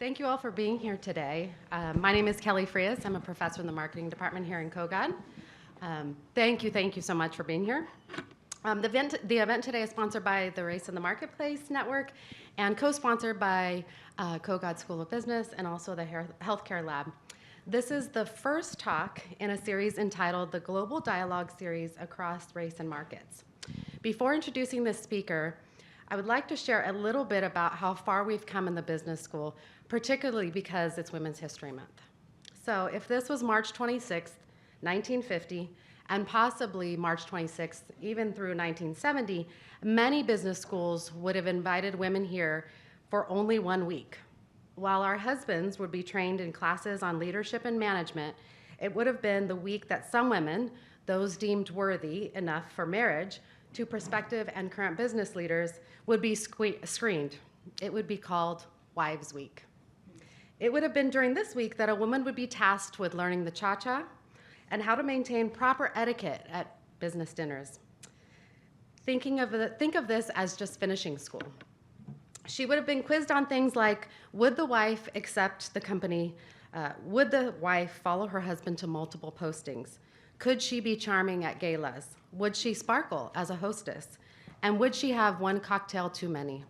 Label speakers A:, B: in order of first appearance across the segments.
A: Thank you all for being here today. My name is Kelly Frias. I'm a professor in the marketing department here in Kogod. Thank you so much for being here. The event today is sponsored by the Race in the Marketplace Network and co-sponsored by Kogod School of Business and also the Healthcare Lab. This is the first talk in a series entitled the Global Dialogue Series Across Race and Markets. Before introducing this speaker, I would like to share a little bit about how far we've come in the business school, particularly because it's Women's History Month. So if this was March 26th, 1950, and possibly March 26th, even through 1970, many business schools would have invited women here for only 1 week. While our husbands would be trained in classes on leadership and management, it would have been the week that some women, those deemed worthy enough for marriage, to prospective and current business leaders, would be screened. It would be called Wives Week. It would have been during this week that a woman would be tasked with learning the cha-cha and how to maintain proper etiquette at business dinners. Think of this as just finishing school. She would have been quizzed on things like, would the wife accept the company? Would the wife follow her husband to multiple postings? Could she be charming at galas? Would she sparkle as a hostess? And would she have one cocktail too many?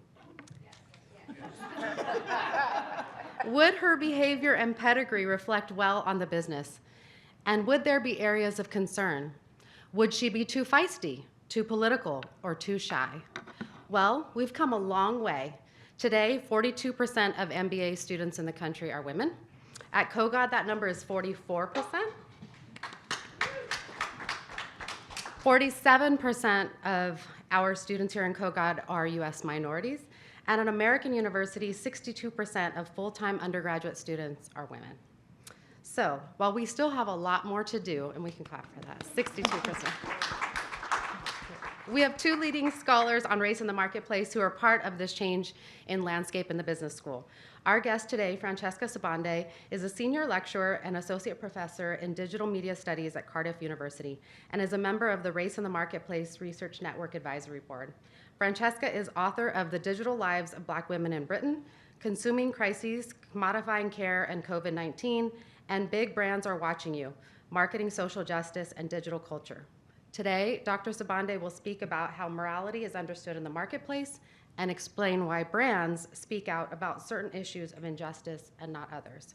A: Would her behavior and pedigree reflect well on the business? And would there be areas of concern? Would she be too feisty, too political, or too shy? Well, we've come a long way. Today, 42% of MBA students in the country are women. At Kogod, that number is 44%. 47% of our students here in Kogod are US minorities. And at American University, 62% of full-time undergraduate students are women. So while we still have a lot more to do, and we can clap for that, 62%. We have two leading scholars on race in the marketplace who are part of this change in landscape in the business school. Our guest today, Francesca Sobande, is a senior lecturer and associate professor in digital media studies at Cardiff University and is a member of the Race in the Marketplace Research Network Advisory Board. Francesca is author of The Digital Lives of Black Women in Britain, Consuming Crises, Commodifying Care, and COVID-19, and Big Brands Are Watching You, Marketing Social Justice and Digital Culture. Today, Dr. Sobande will speak about how morality is understood in the marketplace and explain why brands speak out about certain issues of injustice and not others.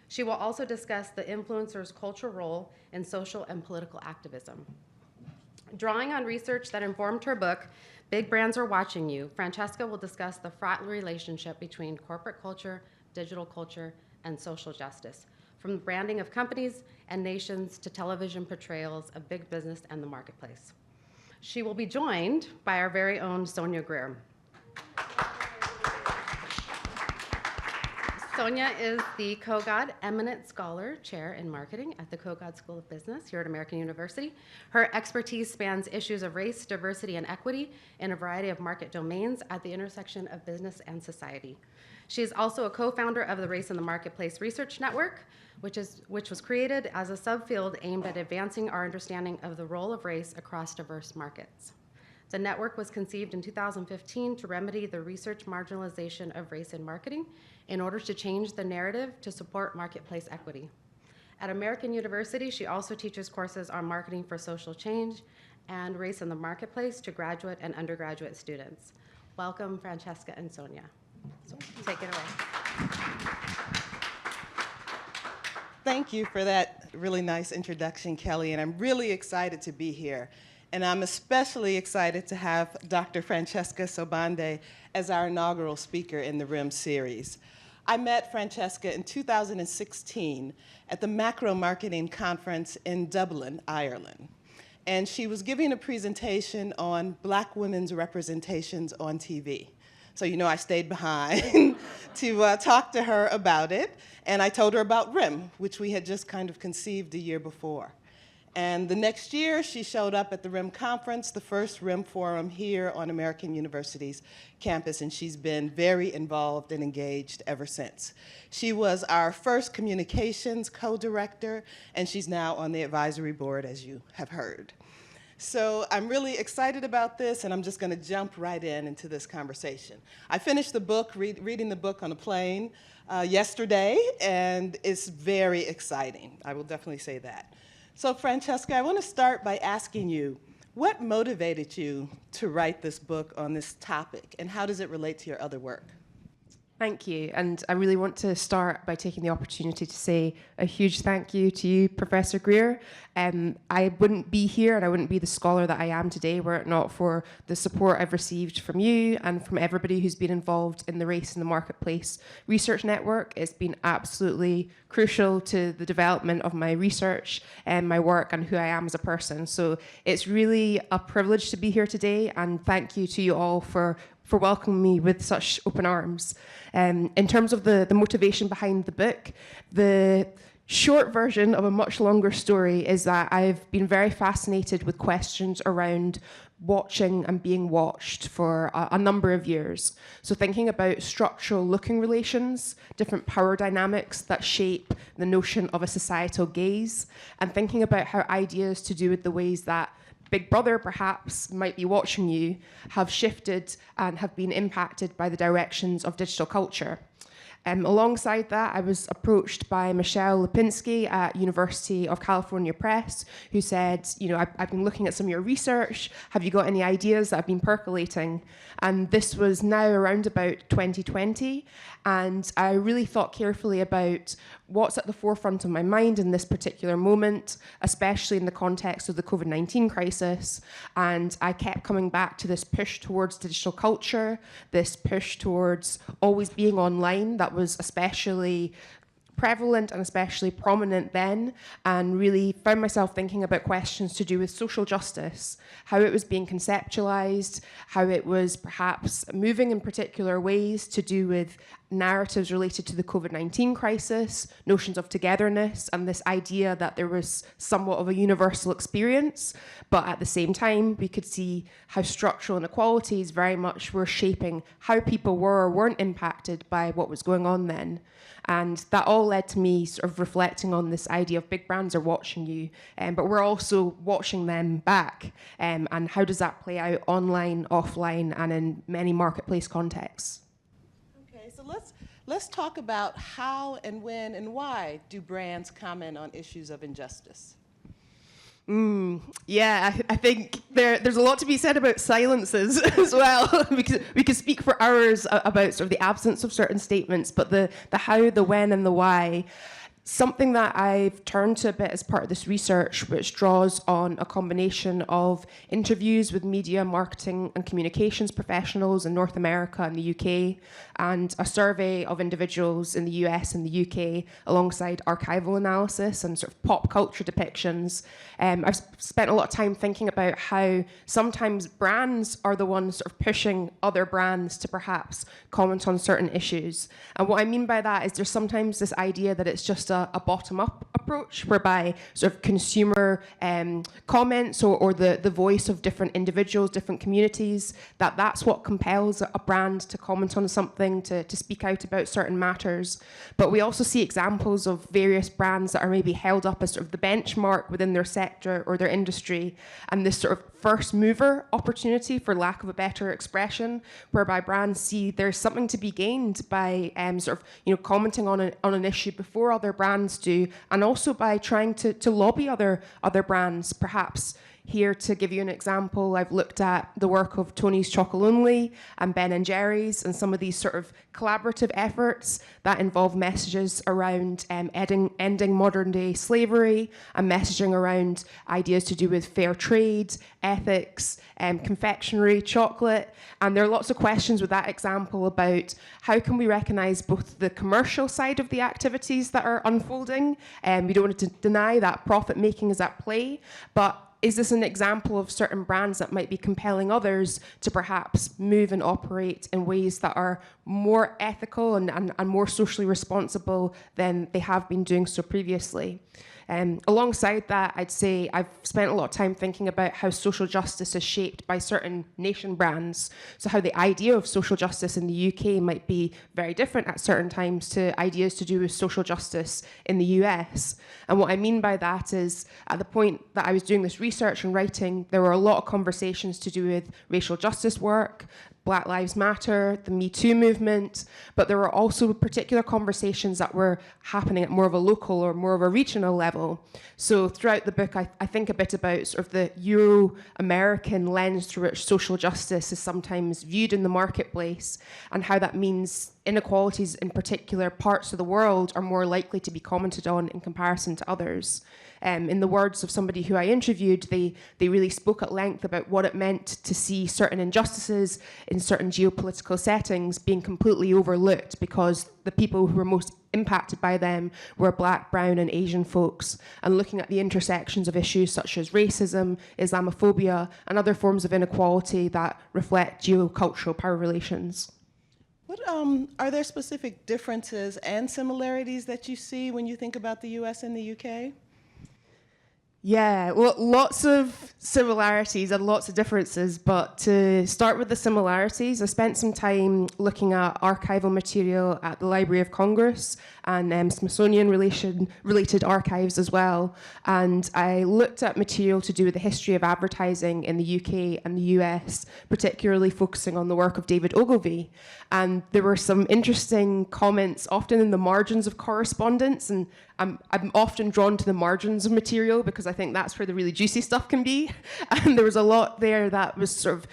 A: She will also discuss the influencer's cultural role in social and political activism. Drawing on research that informed her book, Big Brands Are Watching You, Francesca will discuss the fraught relationship between corporate culture, digital culture, and social justice, from the branding of companies and nations to television portrayals of big business and the marketplace. She will be joined by our very own Sonia Greer. Sonia is the Kogod Eminent Scholar Chair in Marketing at the Kogod School of Business here at American University. Her expertise spans issues of race, diversity, and equity in a variety of market domains at the intersection of business and society. She is also a co-founder of the Race in the Marketplace Research Network, which was created as a subfield aimed at advancing our understanding of the role of race across diverse markets. The network was conceived in 2015 to remedy the research marginalization of race in marketing in order to change the narrative to support marketplace equity. At American University, she also teaches courses on marketing for social change and race in the marketplace to graduate and undergraduate students. Welcome, Francesca and Sonia. So take it away.
B: Thank you for that really nice introduction, Kelly, and I'm really excited to be here. And I'm especially excited to have Dr. Francesca Sobande as our inaugural speaker in the RIM series. I met Francesca in 2016 at the Macro Marketing Conference in Dublin, Ireland. And she was giving a presentation on Black women's representations on TV. So you know I stayed behind to talk to her about it. And I told her about RIM, which we had just kind of conceived a year before. And the next year, she showed up at the RIM conference, the first RIM forum here on American University's campus, and she's been very involved and engaged ever since. She was our first communications co-director, and she's now on the advisory board, as you have heard. So I'm really excited about this, and I'm just going to jump right into this conversation. I finished the book, reading the book on a plane yesterday, and it's very exciting. I will definitely say that. So Francesca, I want to start by asking you, what motivated you to write this book on this topic, and how does it relate to your other work?
C: Thank you. And I really want to start by taking the opportunity to say a huge thank you to you, Professor Greer. I wouldn't be here and I wouldn't be the scholar that I am today were it not for the support I've received from you and from everybody who's been involved in the Race in the Marketplace Research Network. It's been absolutely crucial to the development of my research and my work and who I am as a person. So it's really a privilege to be here today, and thank you to you all for welcoming me with such open arms. In terms of the motivation behind the book, the short version of a much longer story is that I've been very fascinated with questions around watching and being watched for a number of years. So thinking about structural looking relations, different power dynamics that shape the notion of a societal gaze, and thinking about how ideas to do with the ways that Big Brother perhaps might be watching you have shifted and have been impacted by the directions of digital culture. Alongside that, I was approached by Michelle Lipinski at University of California Press, who said, I've been looking at some of your research. Have you got any ideas that have been percolating? And this was now around about 2020. And I really thought carefully about what's at the forefront of my mind in this particular moment, especially in the context of the COVID-19 crisis. And I kept coming back to this push towards digital culture, this push towards always being online that was especially prevalent and especially prominent then, and really found myself thinking about questions to do with social justice, how it was being conceptualized, how it was perhaps moving in particular ways to do with narratives related to the COVID-19 crisis, notions of togetherness, and this idea that there was somewhat of a universal experience, but at the same time, we could see how structural inequalities very much were shaping how people were or weren't impacted by what was going on then. And that all led to me sort of reflecting on this idea of big brands are watching you, but we're also watching them back. And how does that play out online, offline, and in many marketplace contexts?
B: Okay, so let's talk about how and when and why do brands comment on issues of injustice?
C: Yeah, I think there's a lot to be said about silences as well. We could speak for hours about sort of the absence of certain statements, but the how, the when, and the why. Something that I've turned to a bit as part of this research, which draws on a combination of interviews with media, marketing, and communications professionals in North America and the UK, and a survey of individuals in the US and the UK, alongside archival analysis and sort of pop culture depictions. I've spent a lot of time thinking about how sometimes brands are the ones sort of pushing other brands to perhaps comment on certain issues. And what I mean by that is there's sometimes this idea that it's just a bottom-up approach, whereby sort of consumer comments or the voice of different individuals, different communities, that's what compels a brand to comment on something, to speak out about certain matters. But we also see examples of various brands that are maybe held up as sort of the benchmark within their sector or their industry, and this sort of first mover opportunity, for lack of a better expression, whereby brands see there's something to be gained by sort of commenting on an issue before other brands do, and also by trying to lobby other brands. Perhaps here, to give you an example, I've looked at the work of Tony's Chocolonely and Ben & Jerry's and some of these sort of collaborative efforts that involve messages around ending modern-day slavery and messaging around ideas to do with fair trade, ethics, confectionery, chocolate. And there are lots of questions with that example about how can we recognize both the commercial side of the activities that are unfolding, and we don't want to deny that profit-making is at play, but is this an example of certain brands that might be compelling others to perhaps move and operate in ways that are more ethical and more socially responsible than they have been doing so previously? Alongside that, I'd say I've spent a lot of time thinking about how social justice is shaped by certain nation brands. So how the idea of social justice in the UK might be very different at certain times to ideas to do with social justice in the US. And what I mean by that is, at the point that I was doing this research and writing, there were a lot of conversations to do with racial justice work, Black Lives Matter, the Me Too movement, but there were also particular conversations that were happening at more of a local or more of a regional level. So throughout the book, I think a bit about sort of the Euro-American lens through which social justice is sometimes viewed in the marketplace, and how that means inequalities in particular parts of the world are more likely to be commented on in comparison to others. In the words of somebody who I interviewed, they really spoke at length about what it meant to see certain injustices in certain geopolitical settings being completely overlooked because the people who were most impacted by them were Black, brown and Asian folks, and looking at the intersections of issues such as racism, Islamophobia and other forms of inequality that reflect geocultural power relations.
B: What are there specific differences and similarities that you see when you think about the US and the UK?
C: Yeah, well, lots of similarities and lots of differences, but to start with the similarities, I spent some time looking at archival material at the Library of Congress and Smithsonian related archives as well, and I looked at material to do with the history of advertising in the UK and the US, particularly focusing on the work of David Ogilvy, and there were some interesting comments often in the margins of correspondence, and I'm often drawn to the margins of material because I think that's where the really juicy stuff can be. And there was a lot there that was sort of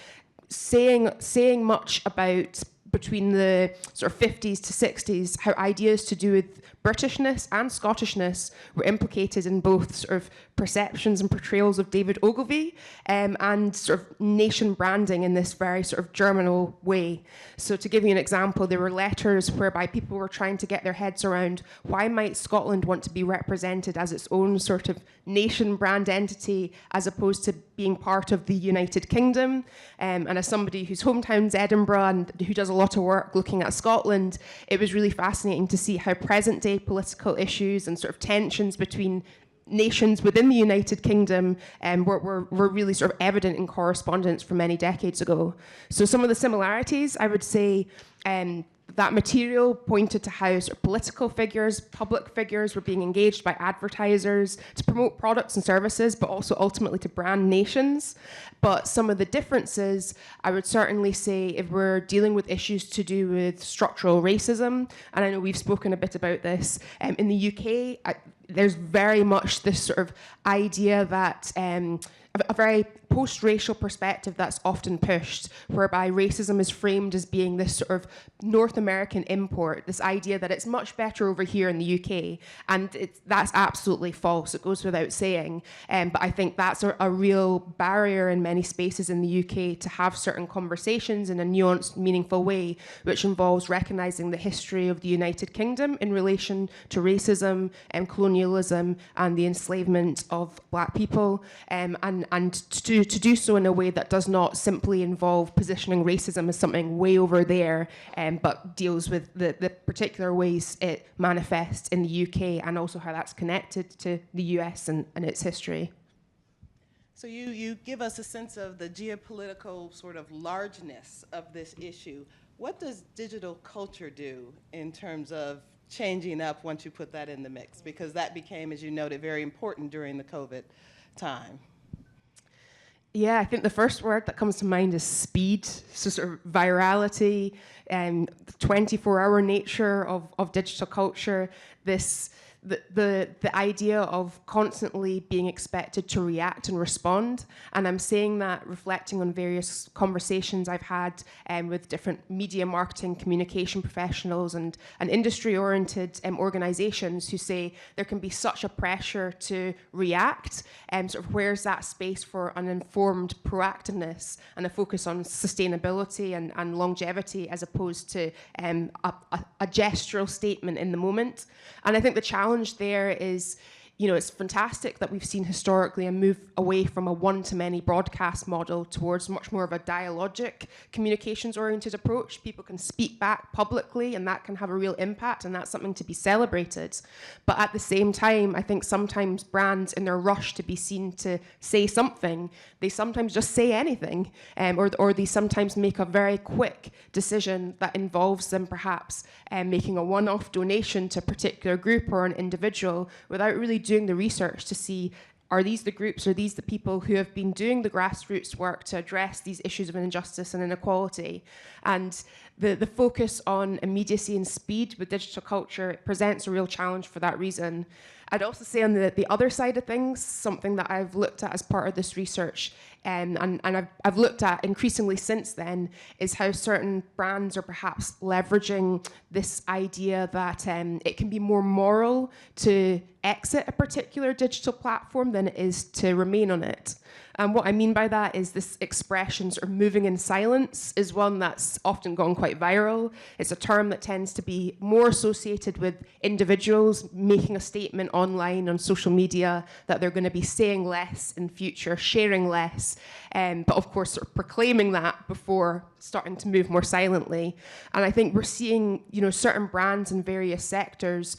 C: saying much about between the sort of 50s to 60s, how ideas to do with Britishness and Scottishness were implicated in both sort of perceptions and portrayals of David Ogilvy and sort of nation branding in this very sort of germinal way. So to give you an example, there were letters whereby people were trying to get their heads around why might Scotland want to be represented as its own sort of nation brand entity as opposed to being part of the United Kingdom. And as somebody whose hometown's Edinburgh and who does a lot of work looking at Scotland, it was really fascinating to see how present-day political issues and sort of tensions between nations within the United Kingdom were really sort of evident in correspondence from many decades ago. So some of the similarities, I would say, that material pointed to how sort of political figures, public figures were being engaged by advertisers to promote products and services, but also ultimately to brand nations. But some of the differences, I would certainly say, if we're dealing with issues to do with structural racism, and I know we've spoken a bit about this, in the UK, there's very much this sort of idea that a very post-racial perspective that's often pushed, whereby racism is framed as being this sort of North American import, this idea that it's much better over here in the UK, and that's absolutely false. It goes without saying, but I think that's a real barrier in many spaces in the UK to have certain conversations in a nuanced, meaningful way, which involves recognising the history of the United Kingdom in relation to racism and colonialism and the enslavement of Black people, and to do so in a way that does not simply involve positioning racism as something way over there, but deals with the particular ways it manifests in the UK and also how that's connected to the US and its history.
B: So you give us a sense of the geopolitical sort of largeness of this issue. What does digital culture do in terms of changing up once you put that in the mix? Because that became, as you noted, very important during the COVID time.
C: Yeah, I think the first word that comes to mind is speed, so sort of virality, and the 24-hour nature of digital culture, the idea of constantly being expected to react and respond. And I'm saying that reflecting on various conversations I've had with different media marketing communication professionals and industry-oriented organizations who say there can be such a pressure to react, sort of where's that space for an informed proactiveness and a focus on sustainability and longevity as opposed to a gestural statement in the moment. And I think the challenge there is it's fantastic that we've seen historically a move away from a one-to-many broadcast model towards much more of a dialogic, communications-oriented approach. People can speak back publicly, and that can have a real impact, and that's something to be celebrated. But at the same time, I think sometimes brands, in their rush to be seen to say something, they sometimes just say anything, or they sometimes make a very quick decision that involves them perhaps making a one-off donation to a particular group or an individual without really doing the research to see, are these the groups, are these the people who have been doing the grassroots work to address these issues of injustice and inequality? And the focus on immediacy and speed with digital culture presents a real challenge for that reason. I'd also say on the other side of things, something that I've looked at as part of this research, and I've looked at increasingly since then, is how certain brands are perhaps leveraging this idea that it can be more moral to exit a particular digital platform than it is to remain on it. And what I mean by that is this expression, sort of moving in silence, is one that's often gone quite viral. It's a term that tends to be more associated with individuals making a statement online on social media that they're going to be saying less in future, sharing less, but of course sort of proclaiming that before starting to move more silently. And I think we're seeing, certain brands in various sectors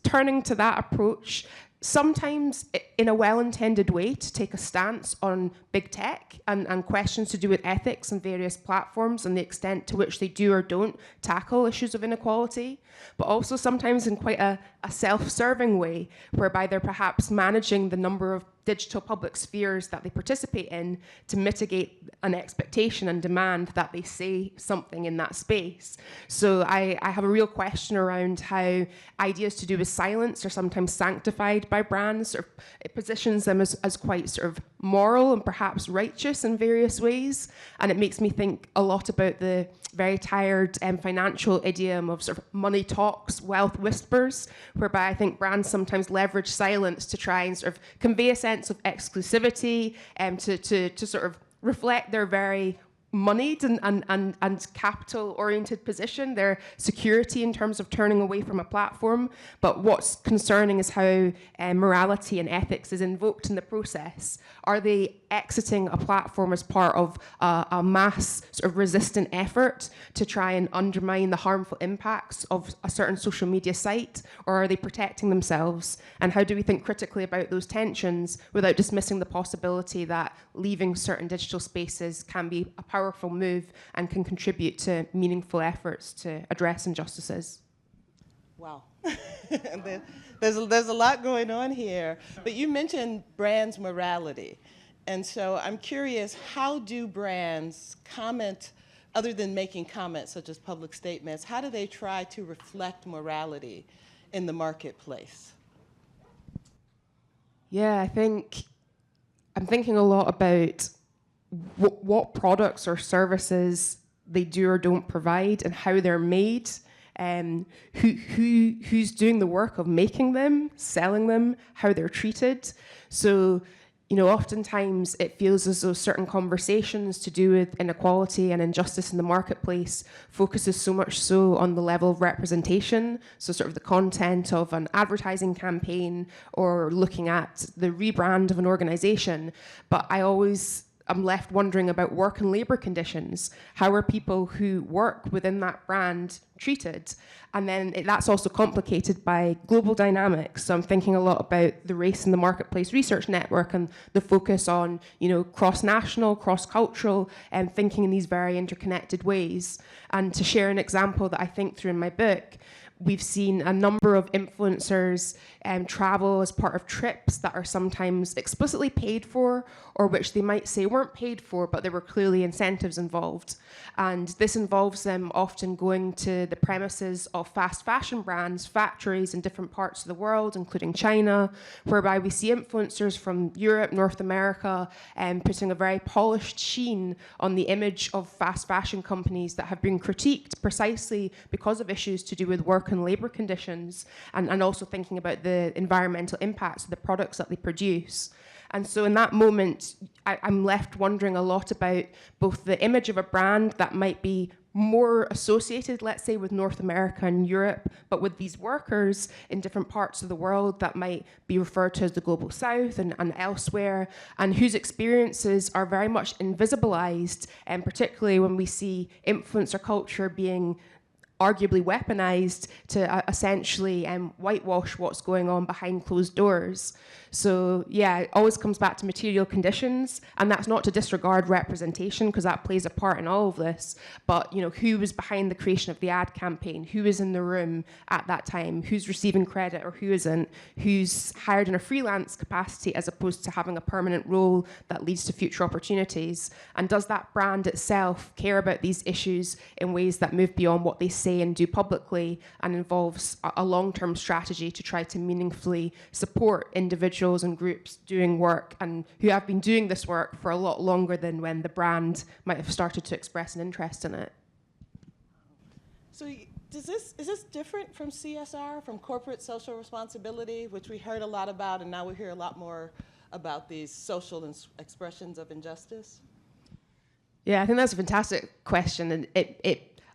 C: turning to that approach, sometimes in a well-intended way, to take a stance on big tech and questions to do with ethics and various platforms and the extent to which they do or don't tackle issues of inequality, but also sometimes in quite a self-serving way, whereby they're perhaps managing the number of digital public spheres that they participate in to mitigate an expectation and demand that they say something in that space. So I have a real question around how ideas to do with silence are sometimes sanctified by brands, or it positions them as quite sort of moral and perhaps righteous in various ways. And it makes me think a lot about the very tired financial idiom of sort of money talks, wealth whispers, whereby I think brands sometimes leverage silence to try and sort of convey a sense of exclusivity and to sort of reflect their very moneyed and capital-oriented position, their security in terms of turning away from a platform. But what's concerning is how morality and ethics is invoked in the process. Are they exiting a platform as part of a mass sort of resistant effort to try and undermine the harmful impacts of a certain social media site, or are they protecting themselves? And how do we think critically about those tensions without dismissing the possibility that leaving certain digital spaces can be a powerful move and can contribute to meaningful efforts to address injustices?
B: Wow. There's a lot going on here. But you mentioned brands' morality. And so I'm curious, how do brands comment, other than making comments such as public statements, how do they try to reflect morality in the marketplace?
C: Yeah, I'm thinking a lot about what products or services they do or don't provide and how they're made, who's doing the work of making them, selling them, how they're treated. So, oftentimes it feels as though certain conversations to do with inequality and injustice in the marketplace focuses so much so on the level of representation, so sort of the content of an advertising campaign or looking at the rebrand of an organization. But I'm left wondering about work and labor conditions. How are people who work within that brand treated? And then that's also complicated by global dynamics. So I'm thinking a lot about the Race in the Marketplace Research Network and the focus on, cross-national, cross-cultural, and thinking in these very interconnected ways. And to share an example that I think through in my book, we've seen a number of influencers travel as part of trips that are sometimes explicitly paid for, or which they might say weren't paid for, but there were clearly incentives involved. And this involves them often going to the premises of fast fashion brands, factories in different parts of the world, including China, whereby we see influencers from Europe, North America, putting a very polished sheen on the image of fast fashion companies that have been critiqued precisely because of issues to do with work and labor conditions, and also thinking about the environmental impacts of the products that they produce. And so in that moment, I'm left wondering a lot about both the image of a brand that might be more associated, let's say, with North America and Europe, but with these workers in different parts of the world that might be referred to as the Global South and elsewhere, and whose experiences are very much invisibilized, and particularly when we see influencer culture being arguably weaponized to essentially whitewash what's going on behind closed doors. So yeah, it always comes back to material conditions, and that's not to disregard representation, because that plays a part in all of this. But who was behind the creation of the ad campaign? Who is in the room at that time? Who's receiving credit or who isn't? Who's hired in a freelance capacity as opposed to having a permanent role that leads to future opportunities? And does that brand itself care about these issues in ways that move beyond what they say and do publicly, and involves a long-term strategy to try to meaningfully support individuals and groups doing work, and who have been doing this work for a lot longer than when the brand might have started to express an interest in it.
B: So is this different from CSR, from corporate social responsibility, which we heard a lot about, and now we hear a lot more about these social expressions of injustice?
C: Yeah, I think that's a fantastic question, and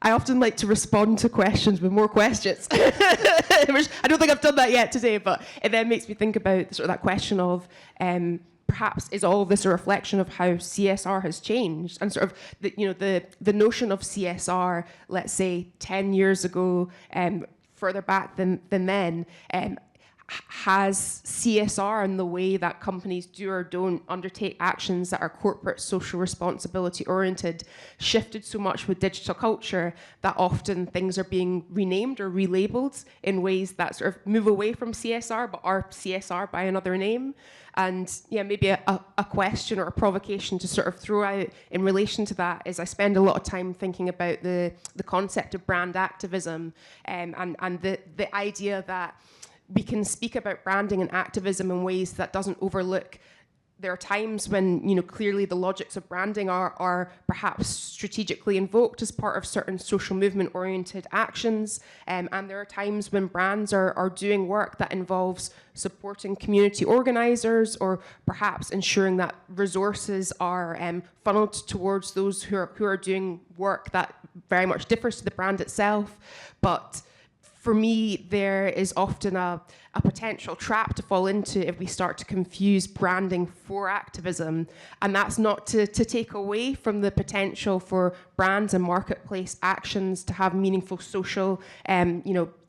C: I often like to respond to questions with more questions. Which I don't think I've done that yet today, but it then makes me think about sort of that question of perhaps is all of this a reflection of how CSR has changed, and sort of the notion of CSR, let's say 10 years ago, further back than then. Has CSR and the way that companies do or don't undertake actions that are corporate social responsibility oriented shifted so much with digital culture that often things are being renamed or relabeled in ways that sort of move away from CSR but are CSR by another name? And yeah, maybe a question or a provocation to sort of throw out in relation to that is I spend a lot of time thinking about the concept of brand activism, and the idea that we can speak about branding and activism in ways that doesn't overlook. There are times when, clearly the logics of branding are perhaps strategically invoked as part of certain social movement-oriented actions, and there are times when brands are doing work that involves supporting community organizers, or perhaps ensuring that resources are funneled towards those who are doing work that very much differs to the brand itself. But for me, there is often a potential trap to fall into if we start to confuse branding for activism. And that's not to take away from the potential for brands and marketplace actions to have meaningful social,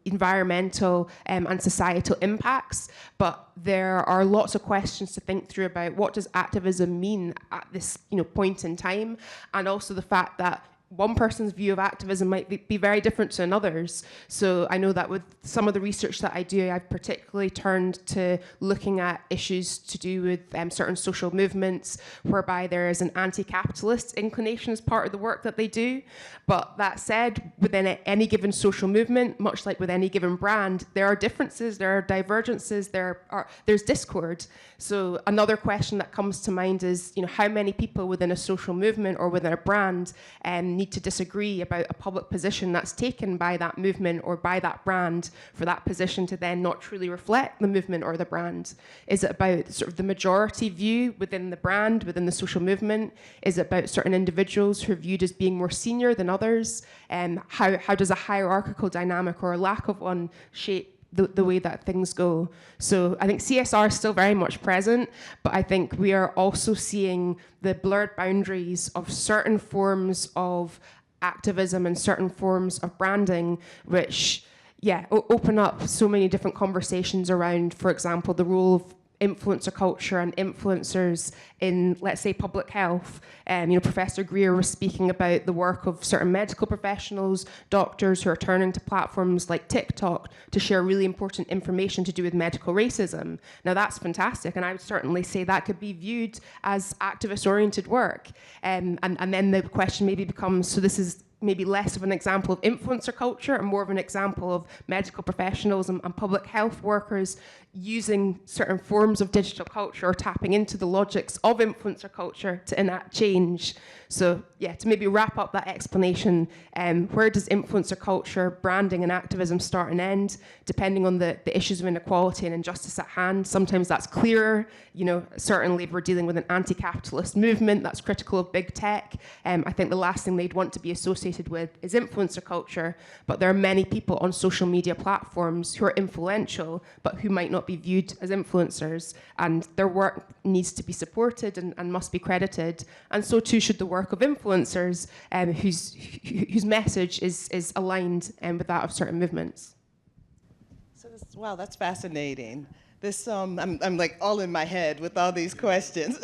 C: environmental and societal impacts. But there are lots of questions to think through about what does activism mean at this point in time, and also the fact that one person's view of activism might be very different to another's. So I know that with some of the research that I do, I've particularly turned to looking at issues to do with certain social movements whereby there is an anti-capitalist inclination as part of the work that they do. But that said, within any given social movement, much like with any given brand, there are differences, there are divergences, there's discord. So another question that comes to mind is, how many people within a social movement or within a brand need to disagree about a public position that's taken by that movement or by that brand for that position to then not truly reflect the movement or the brand? Is it about sort of the majority view within the brand, within the social movement? Is it about certain individuals who are viewed as being more senior than others? How does a hierarchical dynamic or a lack of one shape the way that things go? So I think CSR is still very much present, but I think we are also seeing the blurred boundaries of certain forms of activism and certain forms of branding, which, open up so many different conversations around, for example, the role of influencer culture and influencers in, let's say, public health. Professor Greer was speaking about the work of certain medical professionals, doctors who are turning to platforms like TikTok to share really important information to do with medical racism. Now that's fantastic, and I would certainly say that could be viewed as activist-oriented work. And then the question maybe becomes, so this is maybe less of an example of influencer culture and more of an example of medical professionals and public health workers using certain forms of digital culture or tapping into the logics of influencer culture to enact change. So yeah, to maybe wrap up that explanation, where does influencer culture, branding and activism start and end? Depending on the issues of inequality and injustice at hand, sometimes that's clearer. Certainly if we're dealing with an anti-capitalist movement that's critical of big tech, I think the last thing they'd want to be associated with is influencer culture, but there are many people on social media platforms who are influential, but who might not be viewed as influencers, and their work needs to be supported and must be credited, and so too should the work of influencers whose message is aligned with that of certain movements.
B: So wow, that's fascinating. This I'm like all in my head with all these questions.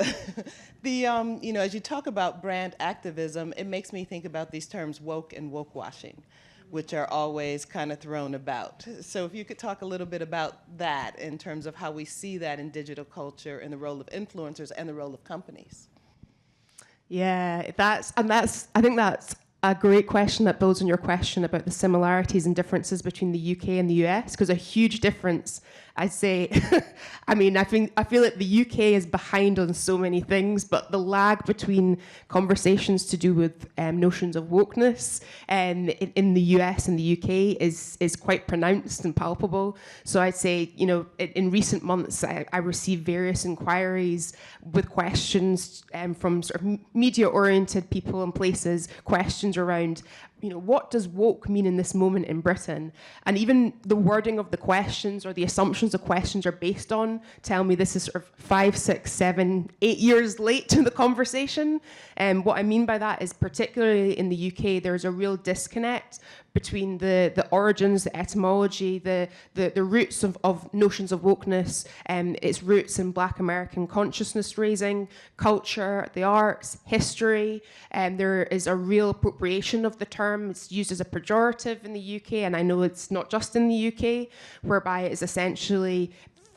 B: As you talk about brand activism, it makes me think about these terms woke and woke washing, which are always kind of thrown about. So if you could talk a little bit about that in terms of how we see that in digital culture and the role of influencers and the role of companies.
C: Yeah, I think that's a great question that builds on your question about the similarities and differences between the UK and the US, because a huge difference, I'd say, I feel like the UK is behind on so many things, but the lag between conversations to do with notions of wokeness in the US and the UK is quite pronounced and palpable. So I'd say, in recent months, I received various inquiries with questions from sort of media-oriented people and places, questions around, what does woke mean in this moment in Britain? And even the wording of the questions or the assumptions the questions are based on tell me this is sort of 5, 6, 7, 8 years late to the conversation. And what I mean by that is particularly in the UK, there's a real disconnect between the origins, the etymology, the roots of notions of wokeness, its roots in Black American consciousness raising, culture, the arts, history. There is a real appropriation of the term. It's used as a pejorative in the UK, and I know it's not just in the UK, whereby it is essentially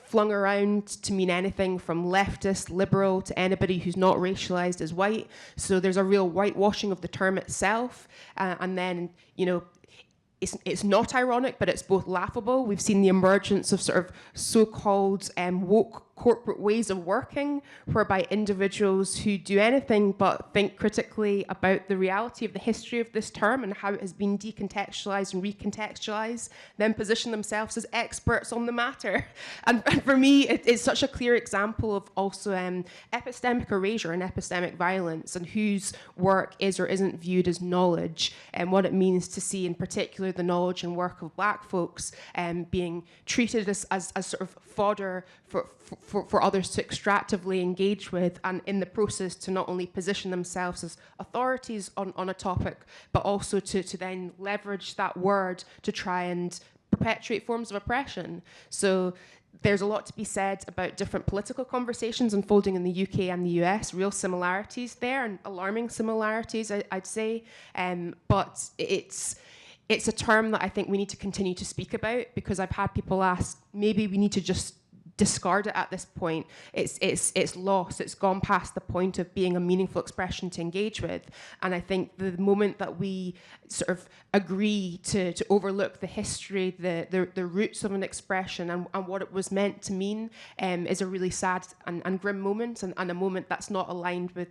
C: flung around to mean anything from leftist, liberal, to anybody who's not racialized as white. So there's a real whitewashing of the term itself. And then, it's not ironic, but it's both laughable. We've seen the emergence of sort of so-called woke corporate ways of working, whereby individuals who do anything but think critically about the reality of the history of this term and how it has been decontextualized and recontextualized, then position themselves as experts on the matter. And for me, it's such a clear example of also epistemic erasure and epistemic violence, and whose work is or isn't viewed as knowledge, and what it means to see in particular the knowledge and work of Black folks being treated as sort of fodder for others to extractively engage with, and in the process to not only position themselves as authorities on a topic, but also to then leverage that word to try and perpetuate forms of oppression. So there's a lot to be said about different political conversations unfolding in the UK and the US, real similarities there, and alarming similarities, I'd say. But it's a term that I think we need to continue to speak about, because I've had people ask, maybe we need to just discard it at this point. It's lost. It's gone past the point of being a meaningful expression to engage with. And I think the moment that we sort of agree to overlook the history, the roots of an expression and what it was meant to mean is a really sad and grim moment, and a moment that's not aligned with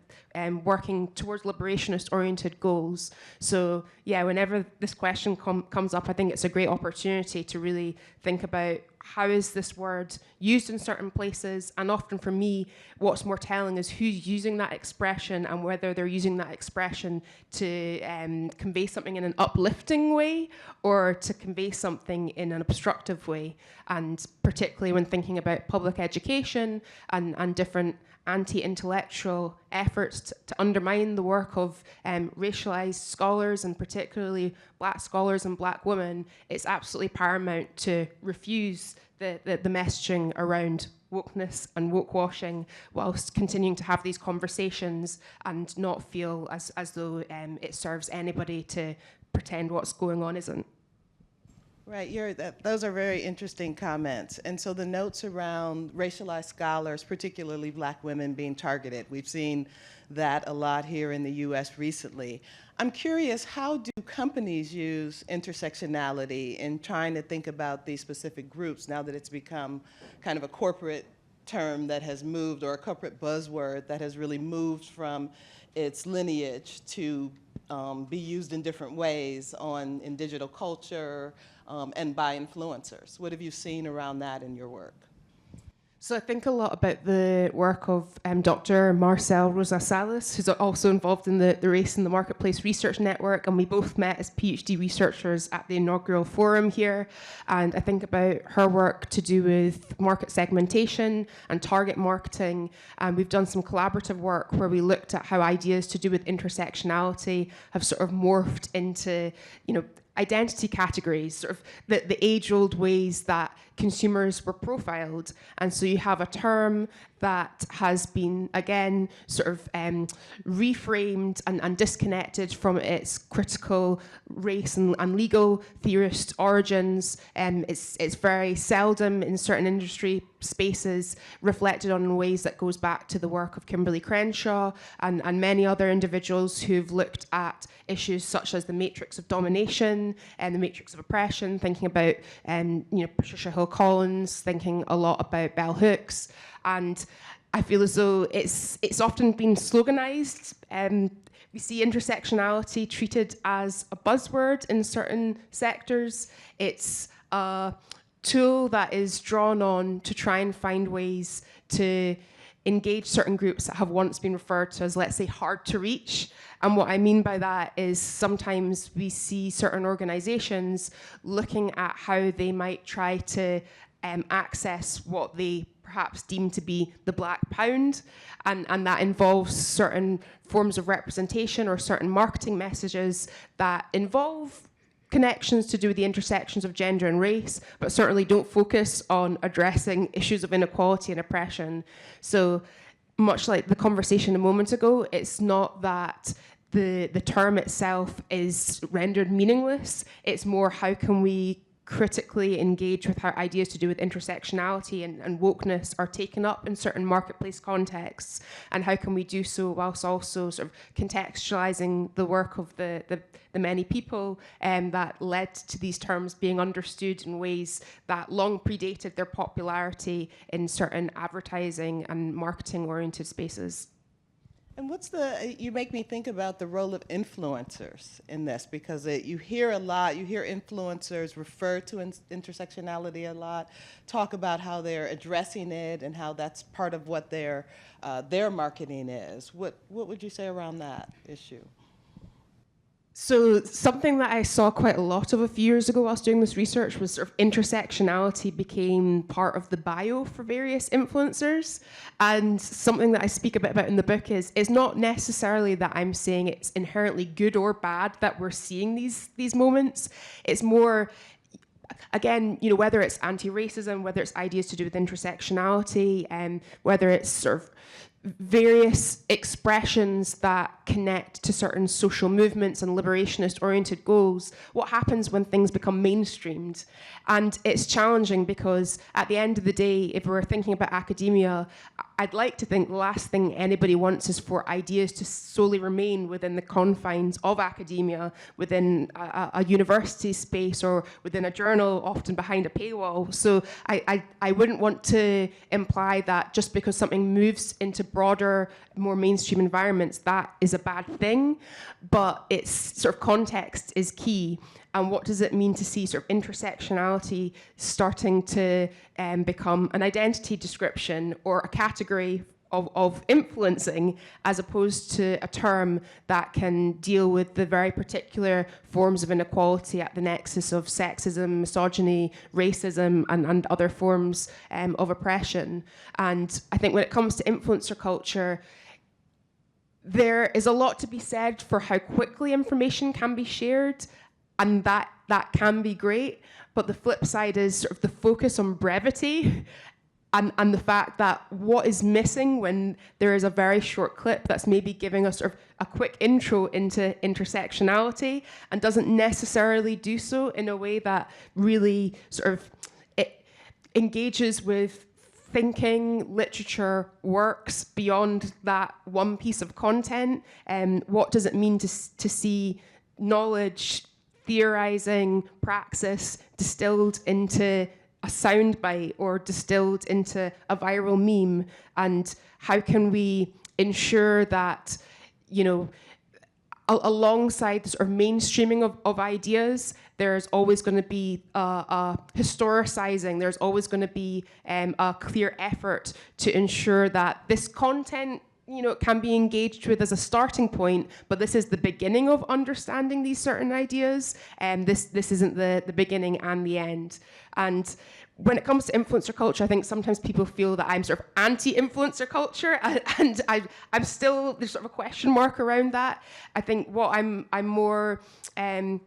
C: working towards liberationist-oriented goals. So yeah, whenever this question comes up, I think it's a great opportunity to really think about how is this word used in certain places, and often for me, what's more telling is who's using that expression and whether they're using that expression to convey something in an uplifting way or to convey something in an obstructive way. And particularly when thinking about public education and different anti-intellectual efforts to undermine the work of racialized scholars, and particularly Black scholars and Black women, it's absolutely paramount to refuse the messaging around wokeness and woke washing, whilst continuing to have these conversations and not feel as though it serves anybody to pretend what's going on isn't.
B: Right, those are very interesting comments. And so the notes around racialized scholars, particularly Black women, being targeted, we've seen that a lot here in the US recently. I'm curious, how do companies use intersectionality in trying to think about these specific groups now that it's become kind of a corporate term that has moved, or a corporate buzzword that has really moved from its lineage to be used in different ways in digital culture and by influencers. What have you seen around that in your work?
C: So I think a lot about the work of Dr. Marcel Rosas-Salas, who's also involved in the Race in the Marketplace Research Network, and we both met as PhD researchers at the inaugural forum here. And I think about her work to do with market segmentation and target marketing. And we've done some collaborative work where we looked at how ideas to do with intersectionality have sort of morphed into, identity categories, sort of the age-old ways that consumers were profiled. And so you have a term that has been, again, sort of reframed and disconnected from its critical race and legal theorist origins. It's very seldom in certain industry spaces reflected on in ways that goes back to the work of Kimberly Crenshaw and many other individuals who've looked at issues such as the matrix of domination and the matrix of oppression, thinking about Patricia Hill Collins, thinking a lot about bell hooks. And I feel as though it's often been sloganized. We see intersectionality treated as a buzzword in certain sectors. It's a tool that is drawn on to try and find ways to engage certain groups that have once been referred to as, let's say, hard to reach. And what I mean by that is sometimes we see certain organizations looking at how they might try to access what they perhaps deem to be the black pound, and that involves certain forms of representation or certain marketing messages that involve connections to do with the intersections of gender and race, but certainly don't focus on addressing issues of inequality and oppression. So much like the conversation a moment ago, it's not that the term itself is rendered meaningless. It's more how can we critically engage with how ideas to do with intersectionality and wokeness are taken up in certain marketplace contexts, and how can we do so whilst also sort of contextualizing the work of the many people that led to these terms being understood in ways that long predated their popularity in certain advertising and marketing oriented spaces.
B: And you make me think about the role of influencers in this, because you hear influencers refer to intersectionality a lot, talk about how they're addressing it and how that's part of what their marketing is. What would you say around that issue?
C: So something that I saw quite a lot of a few years ago whilst doing this research was sort of intersectionality became part of the bio for various influencers. And something that I speak a bit about in the book is not necessarily that I'm saying it's inherently good or bad that we're seeing these moments. It's more, again, whether it's anti-racism, whether it's ideas to do with intersectionality, and whether it's sort of various expressions that connect to certain social movements and liberationist-oriented goals, what happens when things become mainstreamed? And it's challenging because at the end of the day, if we're thinking about academia, I'd like to think the last thing anybody wants is for ideas to solely remain within the confines of academia, within a university space or within a journal, often behind a paywall. So I wouldn't want to imply that just because something moves into broader, more mainstream environments, that is a bad thing, but its sort of context is key. And what does it mean to see sort of intersectionality starting to become an identity description or a category of influencing, as opposed to a term that can deal with the very particular forms of inequality at the nexus of sexism, misogyny, racism, and other forms of oppression. And I think when it comes to influencer culture, there is a lot to be said for how quickly information can be shared, and that can be great. But the flip side is sort of the focus on brevity and the fact that what is missing when there is a very short clip that's maybe giving us sort of a quick intro into intersectionality and doesn't necessarily do so in a way that really sort of it engages with thinking, literature, works beyond that one piece of content. What does it mean to see knowledge, theorizing, praxis distilled into a soundbite or distilled into a viral meme, and how can we ensure that, you know, alongside the sort of mainstreaming of ideas, there's always going to be a historicizing, there's always going to be a clear effort to ensure that this content, you know, can be engaged with as a starting point, but this is the beginning of understanding these certain ideas, and this isn't the beginning and the end. And when it comes to influencer culture, I think sometimes people feel that I'm sort of anti-influencer culture, and I'm still, there's sort of a question mark around that. I think what I'm more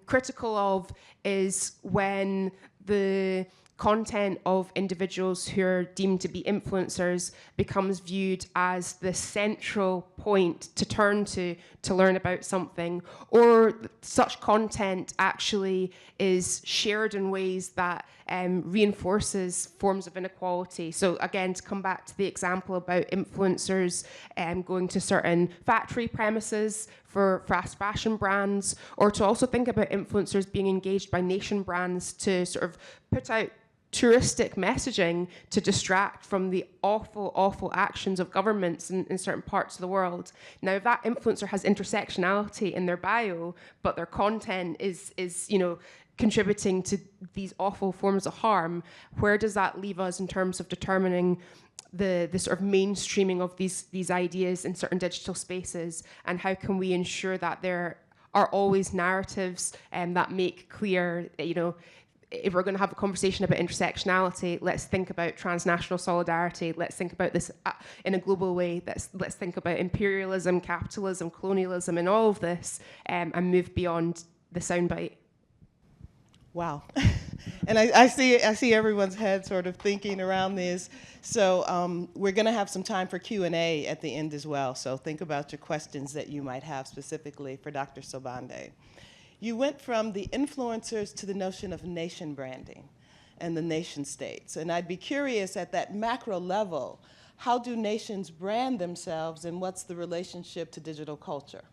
C: critical of is when the content of individuals who are deemed to be influencers becomes viewed as the central point to turn to learn about something, or such content actually is shared in ways that reinforces forms of inequality. So again, to come back to the example about influencers going to certain factory premises for fast fashion brands, or to also think about influencers being engaged by nation brands to sort of put out touristic messaging to distract from the awful, awful actions of governments in certain parts of the world. Now, if that influencer has intersectionality in their bio, but their content is you know, contributing to these awful forms of harm, where does that leave us in terms of determining the sort of mainstreaming of these ideas in certain digital spaces, and how can we ensure that there are always narratives that make clear, you know, if we're going to have a conversation about intersectionality, let's think about transnational solidarity. Let's think about this in a global way. Let's think about imperialism, capitalism, colonialism, and all of this, and move beyond the soundbite.
B: Wow. And I see everyone's head sort of thinking around this. So we're going to have some time for Q&A at the end as well. So think about your questions that you might have specifically for Dr. Sobande. You went from the influencers to the notion of nation branding and the nation states. And I'd be curious, at that macro level, how do nations brand themselves, and what's the relationship to digital culture?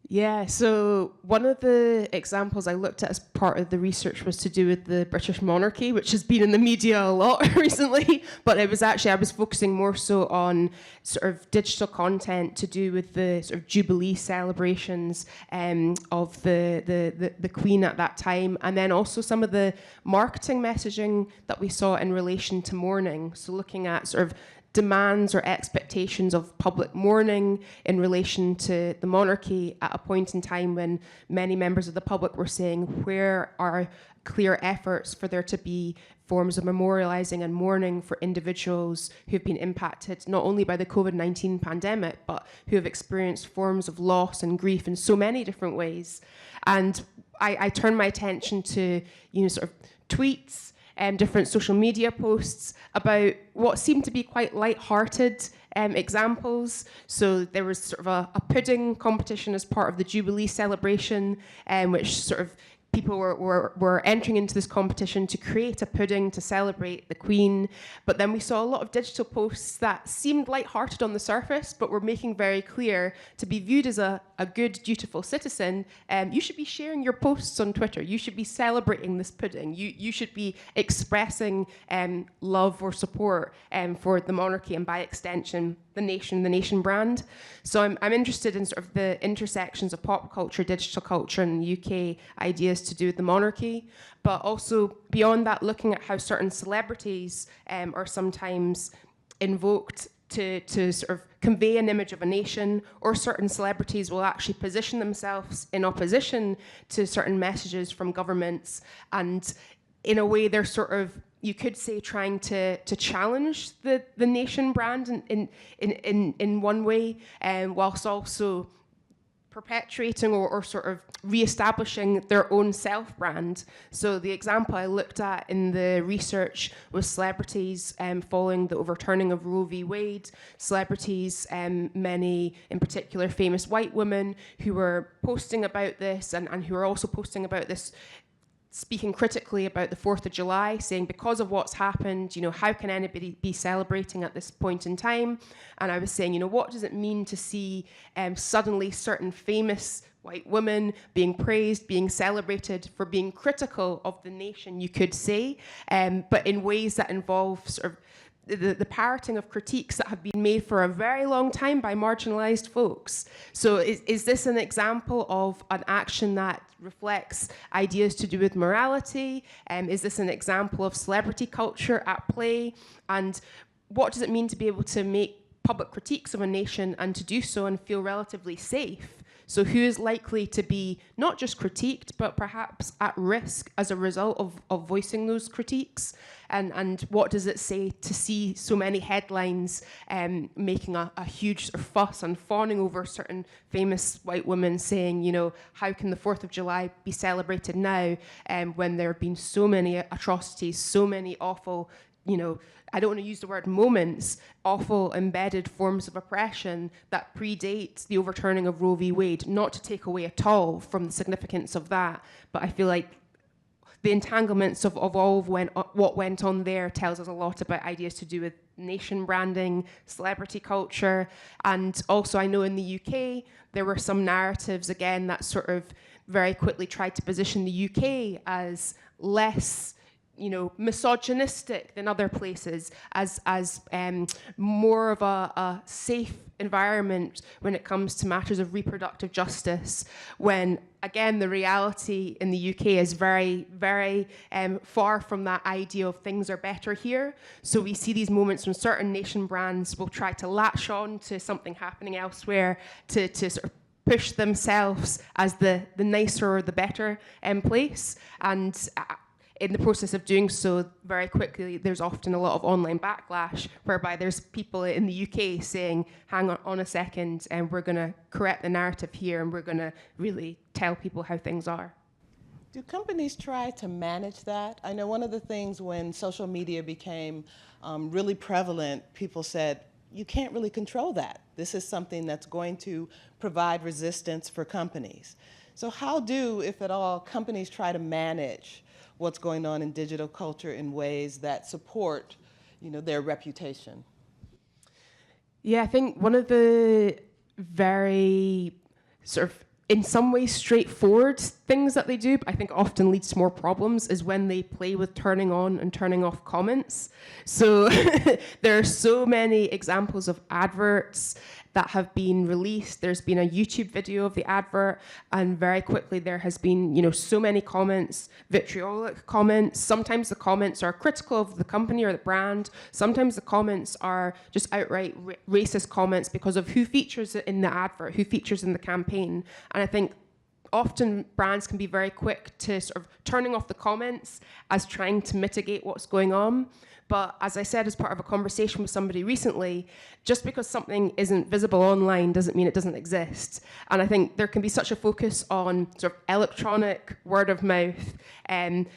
C: Yeah, so one of the examples I looked at as part of the research was to do with the British monarchy, which has been in the media a lot recently, but it was actually, I was focusing more so on sort of digital content to do with the sort of Jubilee celebrations of the Queen at that time, and then also some of the marketing messaging that we saw in relation to mourning. So looking at sort of demands or expectations of public mourning in relation to the monarchy at a point in time when many members of the public were saying, where are clear efforts for there to be forms of memorializing and mourning for individuals who've been impacted not only by the COVID-19 pandemic, but who have experienced forms of loss and grief in so many different ways. And I turned my attention to, you know, sort of tweets, different social media posts about what seemed to be quite light-hearted examples. So there was sort of a pudding competition as part of the Jubilee celebration, which sort of people were entering into this competition to create a pudding to celebrate the Queen. But then we saw a lot of digital posts that seemed light-hearted on the surface, but were making very clear to be viewed as a good, dutiful citizen, you should be sharing your posts on Twitter. You should be celebrating this pudding. You should be expressing love or support for the monarchy, and by extension, the nation brand. So I'm interested in sort of the intersections of pop culture, digital culture, and UK ideas to do with the monarchy, but also beyond that, looking at how certain celebrities are sometimes invoked to sort of convey an image of a nation, or certain celebrities will actually position themselves in opposition to certain messages from governments, and in a way they're sort of, you could say, trying to challenge the nation brand in one way, whilst also perpetuating or sort of re-establishing their own self-brand. So the example I looked at in the research was celebrities following the overturning of Roe v. Wade, celebrities, many in particular famous white women who were posting about this and who are also posting about this, speaking critically about the 4th of July, saying because of what's happened, you know, how can anybody be celebrating at this point in time? And I was saying, you know, what does it mean to see suddenly certain famous white women being praised, being celebrated for being critical of the nation, you could say, but in ways that involve sort of the parroting of critiques that have been made for a very long time by marginalized folks. So is this an example of an action that reflects ideas to do with morality? Is this an example of celebrity culture at play? And what does it mean to be able to make public critiques of a nation and to do so and feel relatively safe? So who is likely to be not just critiqued, but perhaps at risk as a result of voicing those critiques? And what does it say to see so many headlines making a huge sort of fuss and fawning over certain famous white women saying, you know, how can the 4th of July be celebrated now when there have been so many atrocities, so many awful, you know, I don't want to use the word moments, awful embedded forms of oppression that predate the overturning of Roe v. Wade, not to take away at all from the significance of that, but I feel like the entanglements of all of what went on there tells us a lot about ideas to do with nation branding, celebrity culture, and also I know in the UK there were some narratives, again, that sort of very quickly tried to position the UK as less, you know, misogynistic than other places, as more of a safe environment when it comes to matters of reproductive justice, when, again, the reality in the UK is very, very far from that idea of things are better here. So we see these moments when certain nation brands will try to latch on to something happening elsewhere to sort of push themselves as the nicer or the better place. And in the process of doing so, very quickly, there's often a lot of online backlash, whereby there's people in the UK saying, hang on a second, and we're going to correct the narrative here, and we're going to really tell people how things are.
B: Do companies try to manage that? I know one of the things when social media became really prevalent, people said, you can't really control that. This is something that's going to provide resistance for companies. So how do, if at all, companies try to manage what's going on in digital culture in ways that support, you know, their reputation?
C: Yeah, I think one of the very sort of, in some ways, straightforward things that they do, but I think often leads to more problems, is when they play with turning on and turning off comments. So there are so many examples of adverts that have been released. There's been a YouTube video of the advert, and very quickly there has been, you know, so many comments, vitriolic comments. Sometimes the comments are critical of the company or the brand. Sometimes the comments are just outright racist comments because of who features in the advert, who features in the campaign. And I think often brands can be very quick to sort of turning off the comments as trying to mitigate what's going on. But as I said, as part of a conversation with somebody recently, just because something isn't visible online doesn't mean it doesn't exist. And I think there can be such a focus on sort of electronic word of mouth, in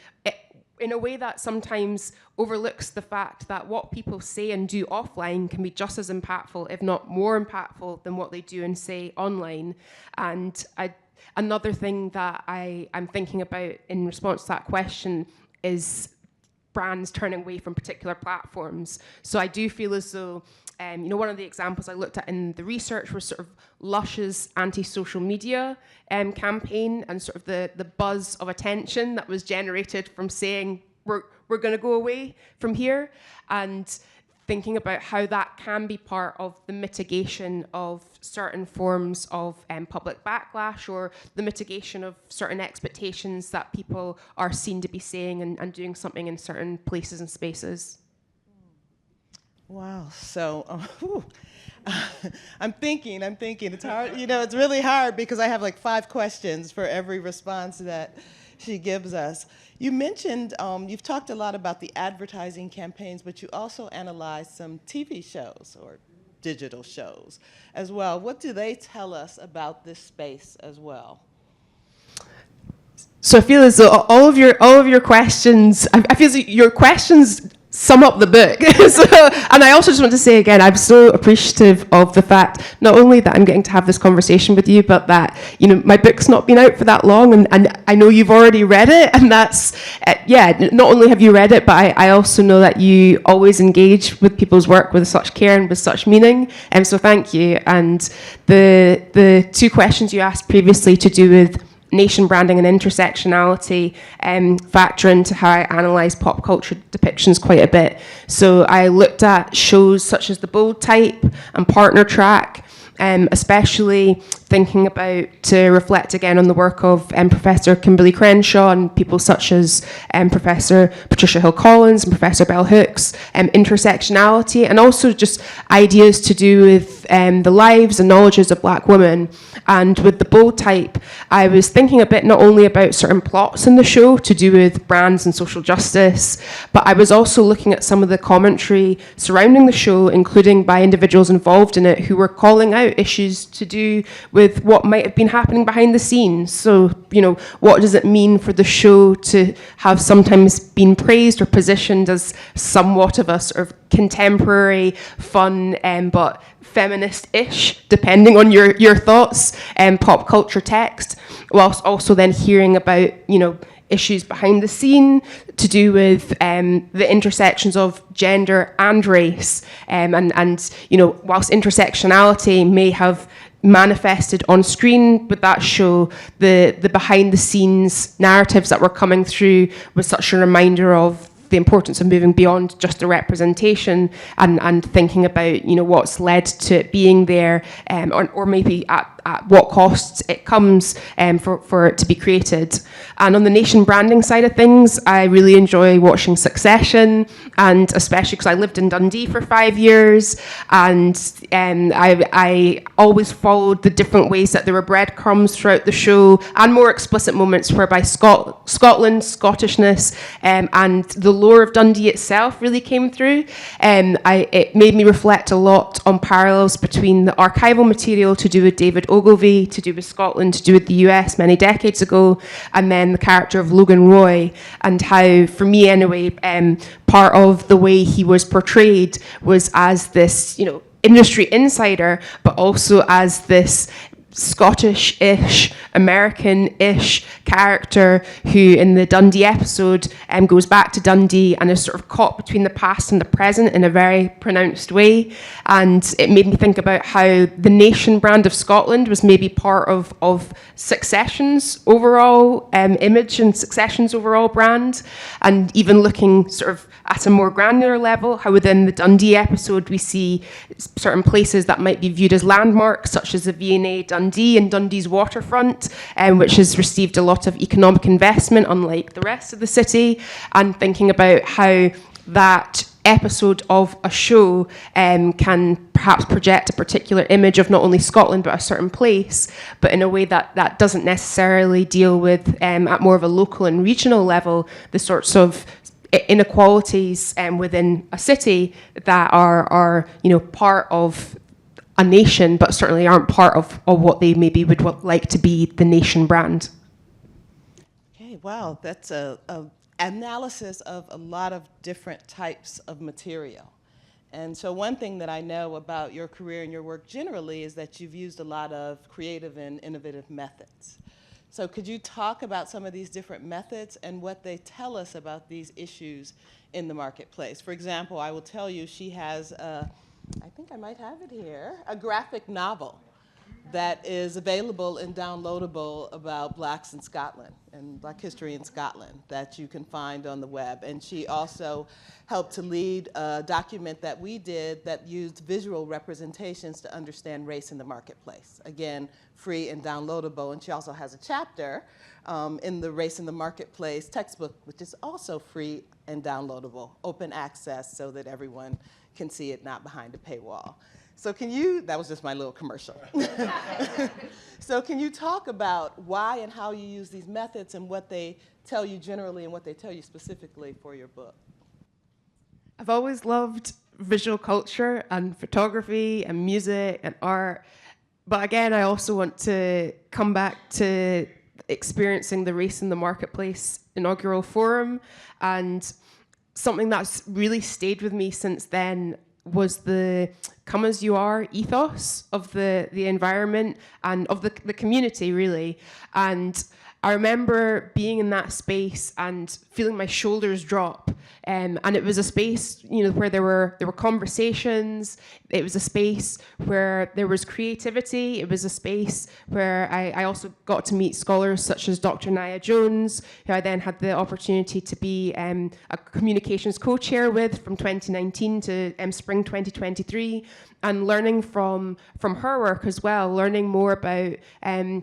C: a way that sometimes overlooks the fact that what people say and do offline can be just as impactful, if not more impactful, than what they do and say online. And another thing that I'm thinking about in response to that question is brands turning away from particular platforms. So I do feel as though, you know, one of the examples I looked at in the research was sort of Lush's anti-social media campaign, and sort of the buzz of attention that was generated from saying, we're going to go away from here, and thinking about how that can be part of the mitigation of certain forms of public backlash, or the mitigation of certain expectations that people are seen to be saying and doing something in certain places and spaces.
B: Wow, so I'm thinking, it's hard, you know, it's really hard because I have like 5 questions for every response that she gives us. You mentioned, you've talked a lot about the advertising campaigns, but you also analyzed some TV shows or digital shows as well. What do they tell us about this space as well? So
C: I feel as though all of your questions, I feel as though your questions sum up the book. And I also just want to say again, I'm so appreciative of the fact, not only that I'm getting to have this conversation with you, but that, you know, my book's not been out for that long, and I know you've already read it, and that's, not only have you read it, but I also know that you always engage with people's work with such care and with such meaning, and so thank you. And the two questions you asked previously to do with nation branding and intersectionality factor into how I analyse pop culture depictions quite a bit. So I looked at shows such as The Bold Type and Partner Track, especially thinking about, to reflect again on the work of Professor Kimberly Crenshaw and people such as Professor Patricia Hill-Collins and Professor Bell Hooks, intersectionality, and also just ideas to do with the lives and knowledges of Black women. And with The Bold Type, I was thinking a bit not only about certain plots in the show to do with brands and social justice, but I was also looking at some of the commentary surrounding the show, including by individuals involved in it who were calling out issues to do with what might have been happening behind the scenes. So, you know, what does it mean for the show to have sometimes been praised or positioned as somewhat of a sort of contemporary, fun, but feminist-ish, depending on your thoughts, pop culture text, whilst also then hearing about, you know, issues behind the scene to do with the intersections of gender and race, and you know, whilst intersectionality may have manifested on screen with that show, the behind the scenes narratives that were coming through was such a reminder of the importance of moving beyond just the representation and thinking about, you know, what's led to it being there, or maybe at what costs it comes for it to be created. And on the nation branding side of things, I really enjoy watching Succession, and especially because I lived in Dundee for 5 years, and I always followed the different ways that there were breadcrumbs throughout the show and more explicit moments whereby Scotland, Scottishness, and the lore of Dundee itself really came through. It made me reflect a lot on parallels between the archival material to do with David Ogilvy, to do with Scotland, to do with the US many decades ago, and then the character of Logan Roy, and how, for me anyway, part of the way he was portrayed was as this, you know, industry insider, but also as this Scottish-ish, American-ish character who in the Dundee episode goes back to Dundee and is sort of caught between the past and the present in a very pronounced way. And it made me think about how the nation brand of Scotland was maybe part of Succession's overall image and Succession's overall brand. And even looking sort of at a more granular level, how within the Dundee episode we see certain places that might be viewed as landmarks, such as the V&A Dundee and Dundee's waterfront, which has received a lot of economic investment, unlike the rest of the city, and thinking about how that episode of a show can perhaps project a particular image of not only Scotland but a certain place, but in a way that doesn't necessarily deal with, at more of a local and regional level, the sorts of inequalities within a city that are you know, part of a nation, but certainly aren't part of what they maybe would like to be the nation brand.
B: Okay, wow, that's a analysis of a lot of different types of material. And so one thing that I know about your career and your work generally is that you've used a lot of creative and innovative methods. So could you talk about some of these different methods and what they tell us about these issues in the marketplace? For example, I will tell you she has, I think I might have it here, a graphic novel that is available and downloadable about Blacks in Scotland and Black history in Scotland that you can find on the web. And she also helped to lead a document that we did that used visual representations to understand race in the marketplace. Again, free and downloadable. And she also has a chapter in the Race in the Marketplace textbook, which is also free and downloadable, open access so that everyone can see it, not behind a paywall. So can you, that was just my little commercial. So can you talk about why and how you use these methods and what they tell you generally and what they tell you specifically for your book?
C: I've always loved visual culture and photography and music and art. But again, I also want to come back to experiencing the Race in the Marketplace inaugural forum. And something that's really stayed with me since then was the come as you are ethos of the environment and of the community, really. And I remember being in that space and feeling my shoulders drop. And it was a space, where there were conversations. It was a space where there was creativity. It was a space where I also got to meet scholars such as Dr. Naya Jones, who I then had the opportunity to be a communications co-chair with from 2019 to spring 2023. And learning from her work as well, learning more about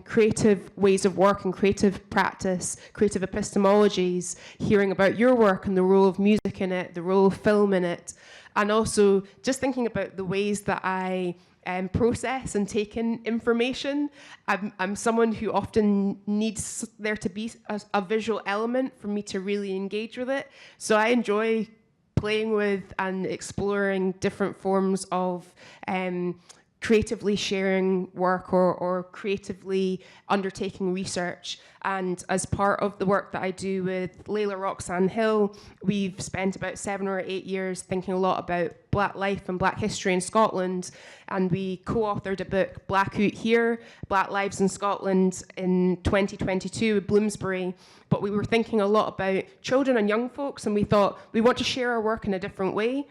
C: creative ways of work and creative practice, creative epistemologies, hearing about your work and the role of music in it, the role of film in it, and also just thinking about the ways that I process and take in information. I'm someone who often needs there to be a visual element for me to really engage with it. So I enjoy playing with and exploring different forms of creatively sharing work or creatively undertaking research. And as part of the work that I do with Layla Roxanne Hill, we've spent about 7 or 8 years thinking a lot about Black life and Black history in Scotland. And we co-authored a book, Black Out Here, Black Lives in Scotland, in 2022 with Bloomsbury. But we were thinking a lot about children and young folks, and we thought we want to share our work in a different way.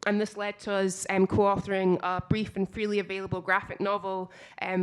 C: And this led to us co-authoring a brief and freely available graphic novel,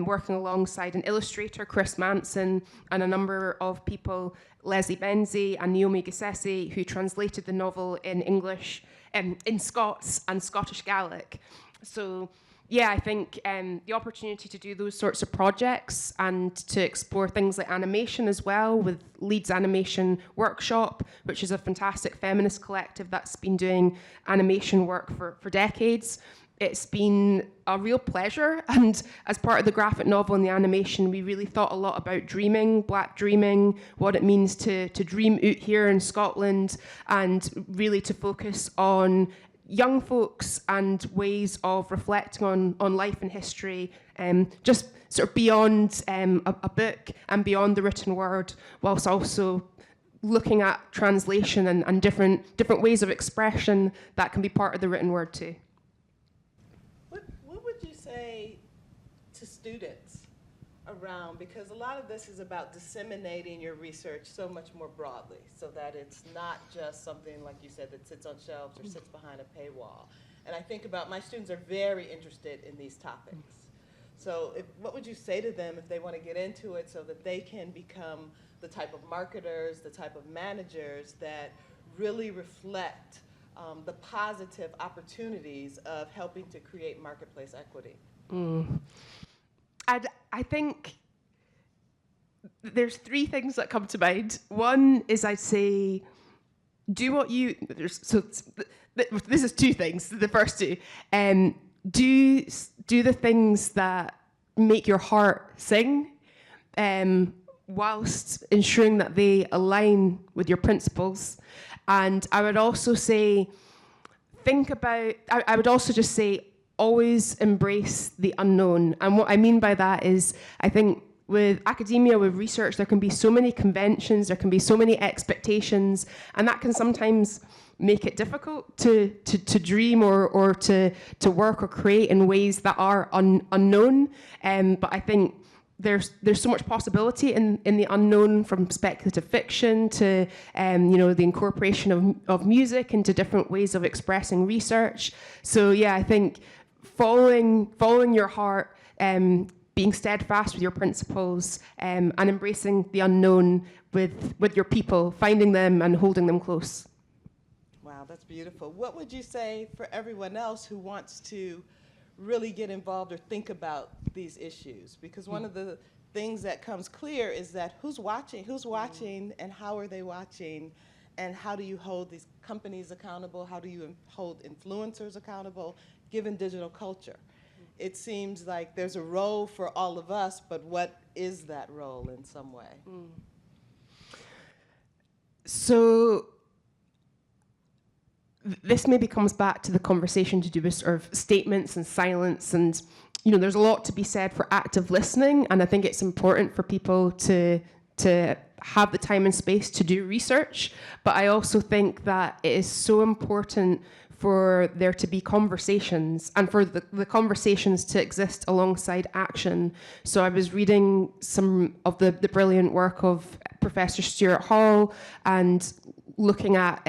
C: working alongside an illustrator, Chris Manson, and a number of people, Leslie Benzie and Naomi Gassesi, who translated the novel in English, in Scots and Scottish Gaelic. So yeah, I think the opportunity to do those sorts of projects and to explore things like animation as well with Leeds Animation Workshop, which is a fantastic feminist collective that's been doing animation work for decades. It's been a real pleasure, and as part of the graphic novel and the animation, we really thought a lot about dreaming, Black dreaming, what it means to dream out here in Scotland, and really to focus on young folks and ways of reflecting on life and history, just sort of beyond a book and beyond the written word, whilst also looking at translation and different ways of expression that can be part of the written word too.
B: What would you say to students around, because a lot of this is about disseminating your research so much more broadly, so that it's not just something, like you said, that sits on shelves or sits behind a paywall. And I think about my students are very interested in these topics. So what would you say to them if they want to get into it so that they can become the type of marketers, the type of managers that really reflect the positive opportunities of helping to create marketplace equity?
C: I think there's 3 things that come to mind. One is I'd say, do what you, this is 2 things, the first 2. Do the things that make your heart sing, whilst ensuring that they align with your principles. And I would also say, I would also just say, always embrace the unknown. And what I mean by that is, I think with academia, with research, there can be so many conventions, there can be so many expectations, and that can sometimes make it difficult to dream or to work or create in ways that are unknown. But I think there's so much possibility in the unknown, from speculative fiction to the incorporation of music into different ways of expressing research. So yeah, I think following your heart, being steadfast with your principles, and embracing the unknown with your people, finding them and holding them close.
B: Wow, that's beautiful. What would you say for everyone else who wants to really get involved or think about these issues? Because one of the things that comes clear is that who's watching and how are they watching, and how do you hold these companies accountable? How do you hold influencers accountable, given digital culture? It seems like there's a role for all of us, but what is that role in some way?
C: So this maybe comes back to the conversation to do with sort of statements and silence, and there's a lot to be said for active listening, and I think it's important for people to to have the time and space to do research, but I also think that it is so important for there to be conversations and for the conversations to exist alongside action. So I was reading some of the brilliant work of Professor Stuart Hall and looking at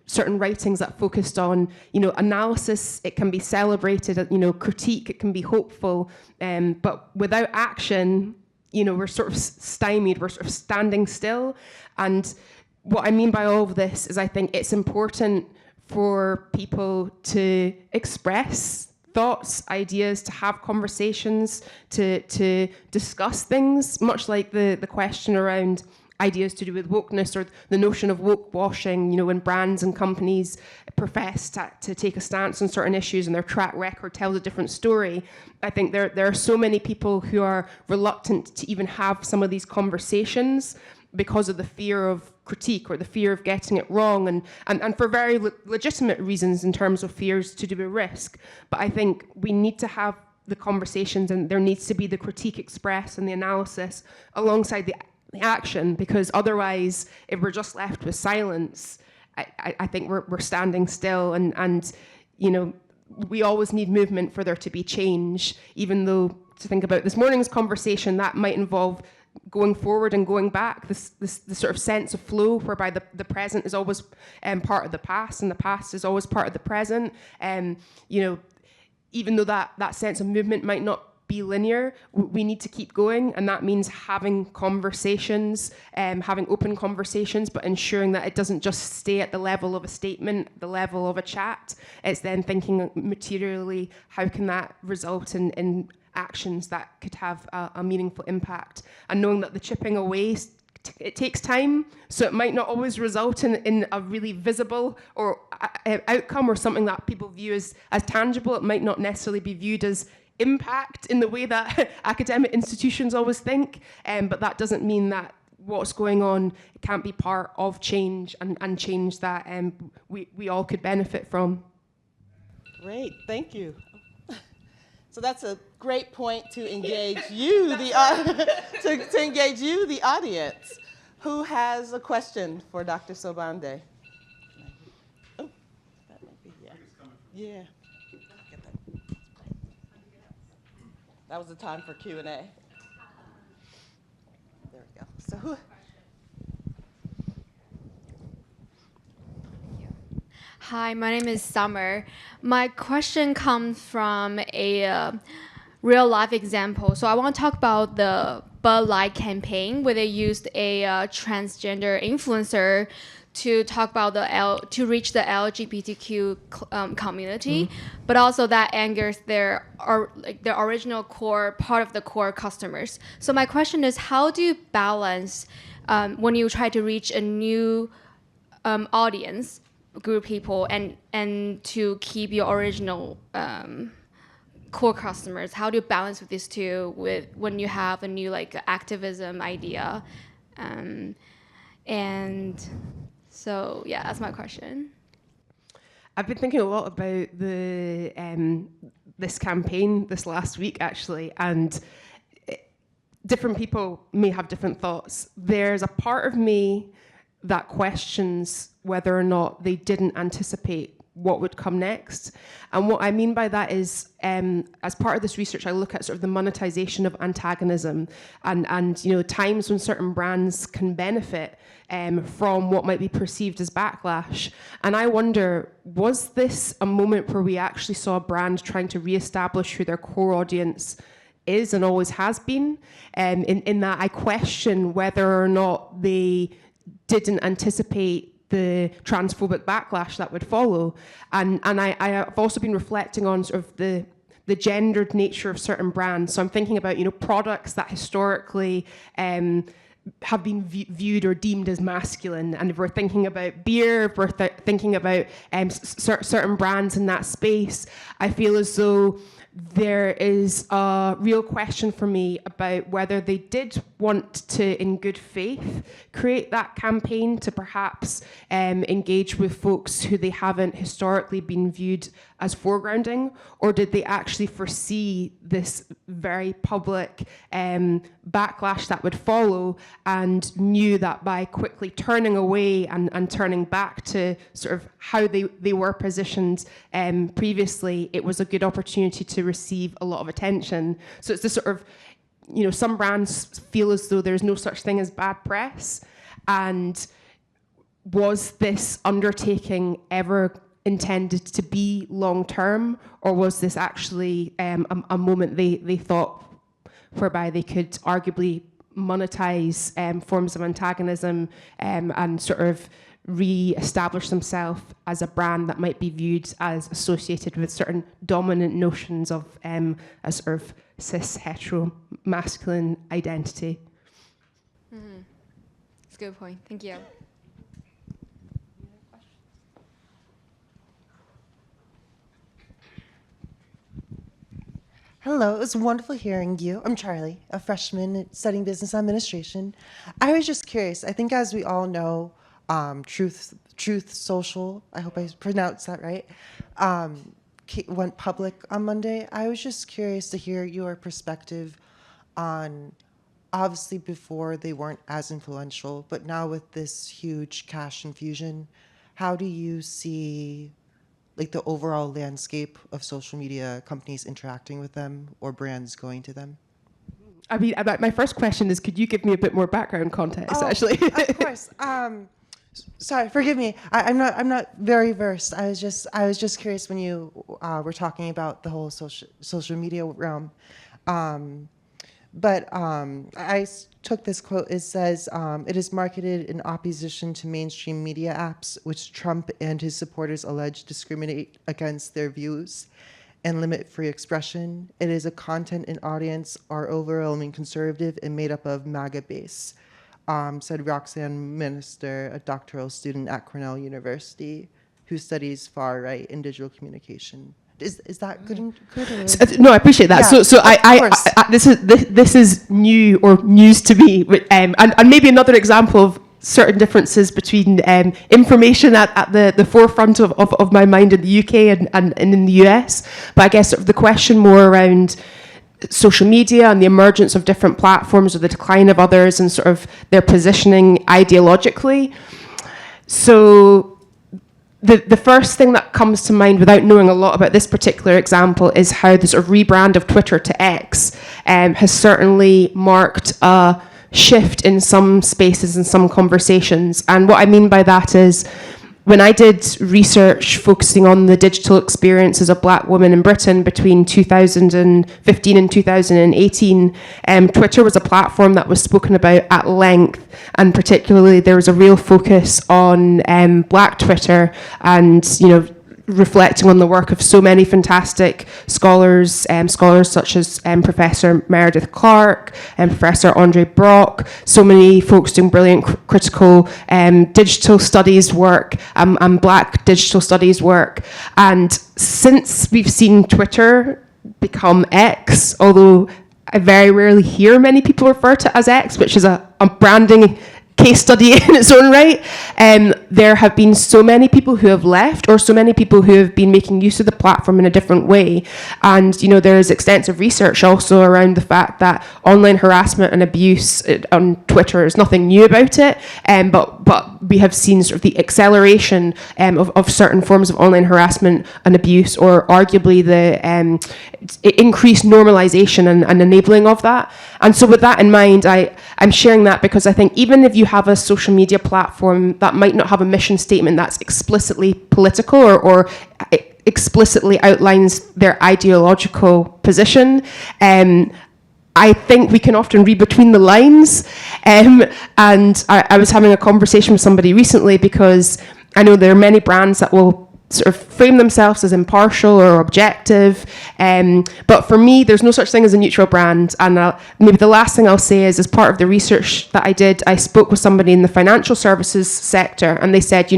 C: certain writings that focused on, analysis. It can be celebrated, critique, it can be hopeful, but without action, we're sort of stymied, we're sort of standing still. And what I mean by all of this is I think it's important for people to express thoughts, ideas, to have conversations, to discuss things, much like the question around ideas to do with wokeness or the notion of woke washing, when brands and companies profess to take a stance on certain issues and their track record tells a different story. I think there are so many people who are reluctant to even have some of these conversations because of the fear of critique or the fear of getting it wrong, and for very legitimate reasons in terms of fears to do with risk. But I think we need to have the conversations, and there needs to be the critique expressed and the analysis alongside the action, because otherwise, if we're just left with silence, I think we're standing still, and we always need movement for there to be change, even though, to think about this morning's conversation, that might involve going forward and going back, this sort of sense of flow whereby the present is always part of the past and the past is always part of the present. Even though that sense of movement might not be linear, we need to keep going, and that means having conversations, having open conversations, but ensuring that it doesn't just stay at the level of a statement, the level of a chat. It's then thinking materially, how can that result in actions that could have a meaningful impact, and knowing that the chipping away, it takes time, so it might not always result in a really visible or outcome or something that people view as tangible. It might not necessarily be viewed as impact in the way that academic institutions always think, but that doesn't mean that what's going on can't be part of change and change that we all could benefit from.
B: Great, thank you. So that's a great point to engage you, to engage you, the audience. Who has a question for Dr. Sobande? Oh, that might be, yeah. That was the time for Q&A. There we go. So who?
D: Hi, my name is Summer. My question comes from a real life example. So I want to talk about the Bud Light campaign where they used a transgender influencer to talk about to reach the LGBTQ community, but also that angers their original core, part of the core customers. So my question is, how do you balance when you try to reach a new audience, group people, and to keep your original core customers? How do you balance with these two when you have a new activism idea? And so yeah, that's my question.
C: I've been thinking a lot about this campaign this last week, actually, and different people may have different thoughts. There's a part of me that questions whether or not they didn't anticipate what would come next. And what I mean by that is, as part of this research, I look at sort of the monetization of antagonism and times when certain brands can benefit from what might be perceived as backlash. And I wonder, was this a moment where we actually saw a brand trying to reestablish who their core audience is and always has been? In that I question whether or not they didn't anticipate the transphobic backlash that would follow. And I've also been reflecting on sort of the gendered nature of certain brands. So I'm thinking about, products that historically have been viewed or deemed as masculine. And if we're thinking about beer, if we're thinking about certain brands in that space, I feel as though there is a real question for me about whether they did want to, in good faith, create that campaign to perhaps engage with folks who they haven't historically been viewed as foregrounding, or did they actually foresee this very public backlash that would follow, and knew that by quickly turning away and turning back to sort of how they were positioned previously, it was a good opportunity to receive a lot of attention. So it's this sort of, some brands feel as though there's no such thing as bad press. And was this undertaking ever intended to be long-term, or was this actually a moment they thought whereby they could arguably monetize forms of antagonism and sort of re-establish themselves as a brand that might be viewed as associated with certain dominant notions of a sort of cis hetero masculine identity?
D: That's a good point. Thank you.
E: Hello, it was wonderful hearing you. I'm Charlie, a freshman studying business administration. I was just curious. I think, as we all know, Truth Social, I hope I pronounced that right, went public on Monday. I was just curious to hear your perspective on, obviously before they weren't as influential, but now with this huge cash infusion, how do you see the overall landscape of social media companies interacting with them or brands going to them?
C: I mean, my first question is, could you give me a bit more background context, actually?
E: Of course. Sorry, forgive me. I'm not very versed. I was just curious when you were talking about the whole social media realm. But I took this quote. It says, "It is marketed in opposition to mainstream media apps, which Trump and his supporters allege discriminate against their views and limit free expression. It is a content and audience are overwhelming conservative and made up of MAGA base," said Roxanne Minister, a doctoral student at Cornell University who studies far right and digital communication. Is that good?
C: No, I appreciate that.
E: Yeah,
C: so I this is new or news to me, and maybe another example of certain differences between information at the forefront of my mind in the UK and in the US. But I guess sort of the question more around social media and the emergence of different platforms or the decline of others and sort of their positioning ideologically. So the first thing that comes to mind, without knowing a lot about this particular example, is how the sort of rebrand of Twitter to X has certainly marked a shift in some spaces and some conversations. And what I mean by that is, when I did research focusing on the digital experiences of Black women in Britain between 2015 and 2018, Twitter was a platform that was spoken about at length, and particularly there was a real focus on Black Twitter and, reflecting on the work of so many fantastic scholars such as Professor Meredith Clark and Professor Andre Brock, so many folks doing brilliant critical digital studies work and Black digital studies work. And since we've seen Twitter become X, although I very rarely hear many people refer to it as X, which is a branding case study in its own right, there have been so many people who have left, or so many people who have been making use of the platform in a different way. And there is extensive research also around the fact that online harassment and abuse on Twitter is nothing new about it, but we have seen sort of the acceleration of certain forms of online harassment and abuse, or arguably the increased normalization and enabling of that. And so with that in mind, I'm sharing that because I think even if you have a social media platform that might not have a mission statement that's explicitly political or explicitly outlines their ideological position, I think we can often read between the lines. And I was having a conversation with somebody recently because I know there are many brands that will sort of frame themselves as impartial or objective, but for me there's no such thing as a neutral brand. And maybe the last thing I'll say is, as part of the research that I did, I spoke with somebody in the financial services sector, and they said,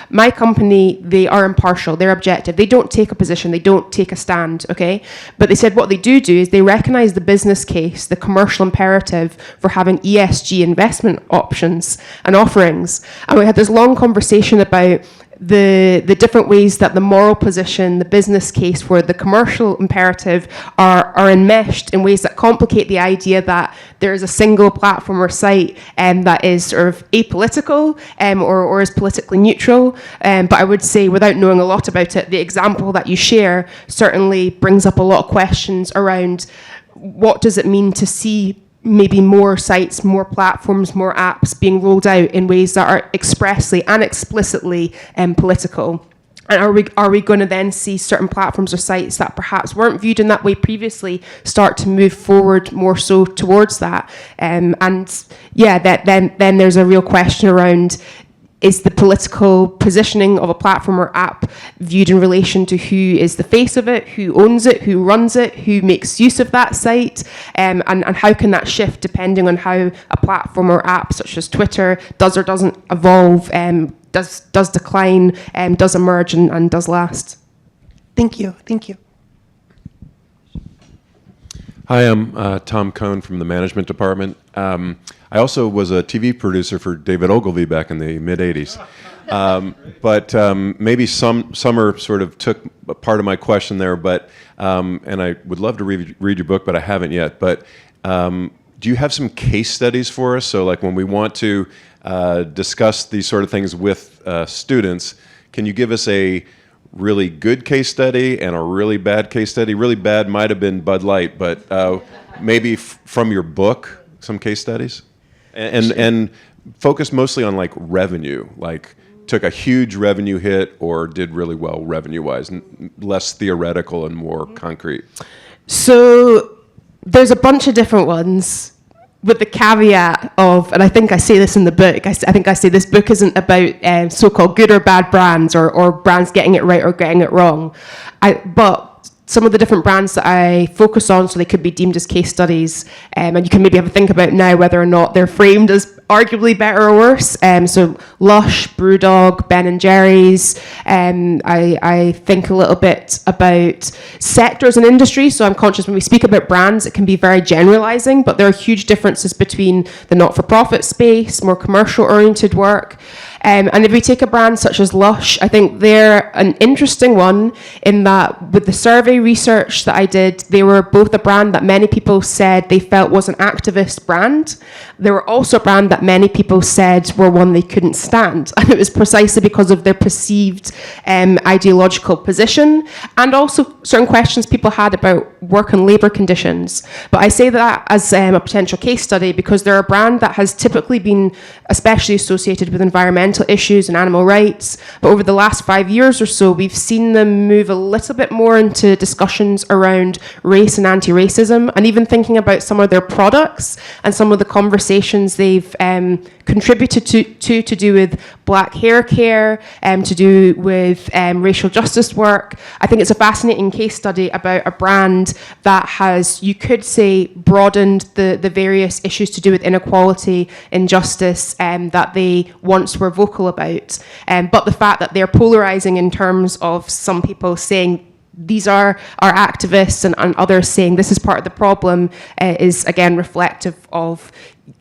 C: my company, they are impartial, they're objective, they don't take a position, they don't take a stand, okay? But they said what they do is they recognize the business case, the commercial imperative for having ESG investment options and offerings. And we had this long conversation about the different ways that the moral position, the business case, where the commercial imperative are enmeshed in ways that complicate the idea that there is a single platform or site that is sort of apolitical or is politically neutral. But I would say, without knowing a lot about it, the example that you share certainly brings up a lot of questions around what does it mean to see maybe more sites, more platforms, more apps being rolled out in ways that are expressly and explicitly political. And are we going to then see certain platforms or sites that perhaps weren't viewed in that way previously start to move forward more so towards that? And yeah, then there's a real question around, is the political positioning of a platform or app viewed in relation to who is the face of it, who owns it, who runs it, who makes use of that site, and how can that shift depending on how a platform or app such as Twitter does or doesn't evolve, does decline, does emerge and does last?
E: Thank you. Thank you.
F: Hi, I'm Tom Cohn from the management department. I also was a TV producer for David Ogilvy back in the mid-'80s. But maybe Summer sort of took a part of my question there, but and I would love to read your book, but I haven't yet. But do you have some case studies for us? So like when we want to discuss these sort of things with students, can you give us a really good case study and a really bad case study? Really bad might have been Bud Light, but maybe from your book, some case studies? And focus mostly on like revenue, like took a huge revenue hit or did really well revenue-wise, less theoretical and more concrete.
C: So there's a bunch of different ones, with the caveat of, and I think I say this in the book, I think I say this book isn't about so-called good or bad brands or brands getting it right or getting it wrong. But some of the different brands that I focus on, so they could be deemed as case studies, and you can maybe have a think about now whether or not they're framed as arguably better or worse. So Lush, Brewdog, Ben & Jerry's. I think a little bit about sectors and industries. So I'm conscious when we speak about brands, it can be very generalizing, but there are huge differences between the not-for-profit space, more commercial-oriented work. And if we take a brand such as Lush, I think they're an interesting one in that with the survey research that I did, they were both a brand that many people said they felt was an activist brand. They were also a brand that many people said were one they couldn't stand. And it was precisely because of their perceived ideological position and also certain questions people had about work and labour conditions. But I say that as a potential case study because they're a brand that has typically been especially associated with environmental issues and animal rights. But over the last 5 years or so, we've seen them move a little bit more into discussions around race and anti-racism, and even thinking about some of their products and some of the conversations they've contributed to do with black hair care, to do with racial justice work. I think it's a fascinating case study about a brand that has, you could say, broadened the various issues to do with inequality, injustice, that they once were vocal about. But the fact that they're polarizing in terms of some people saying these are our activists and others saying this is part of the problem is, again, reflective of,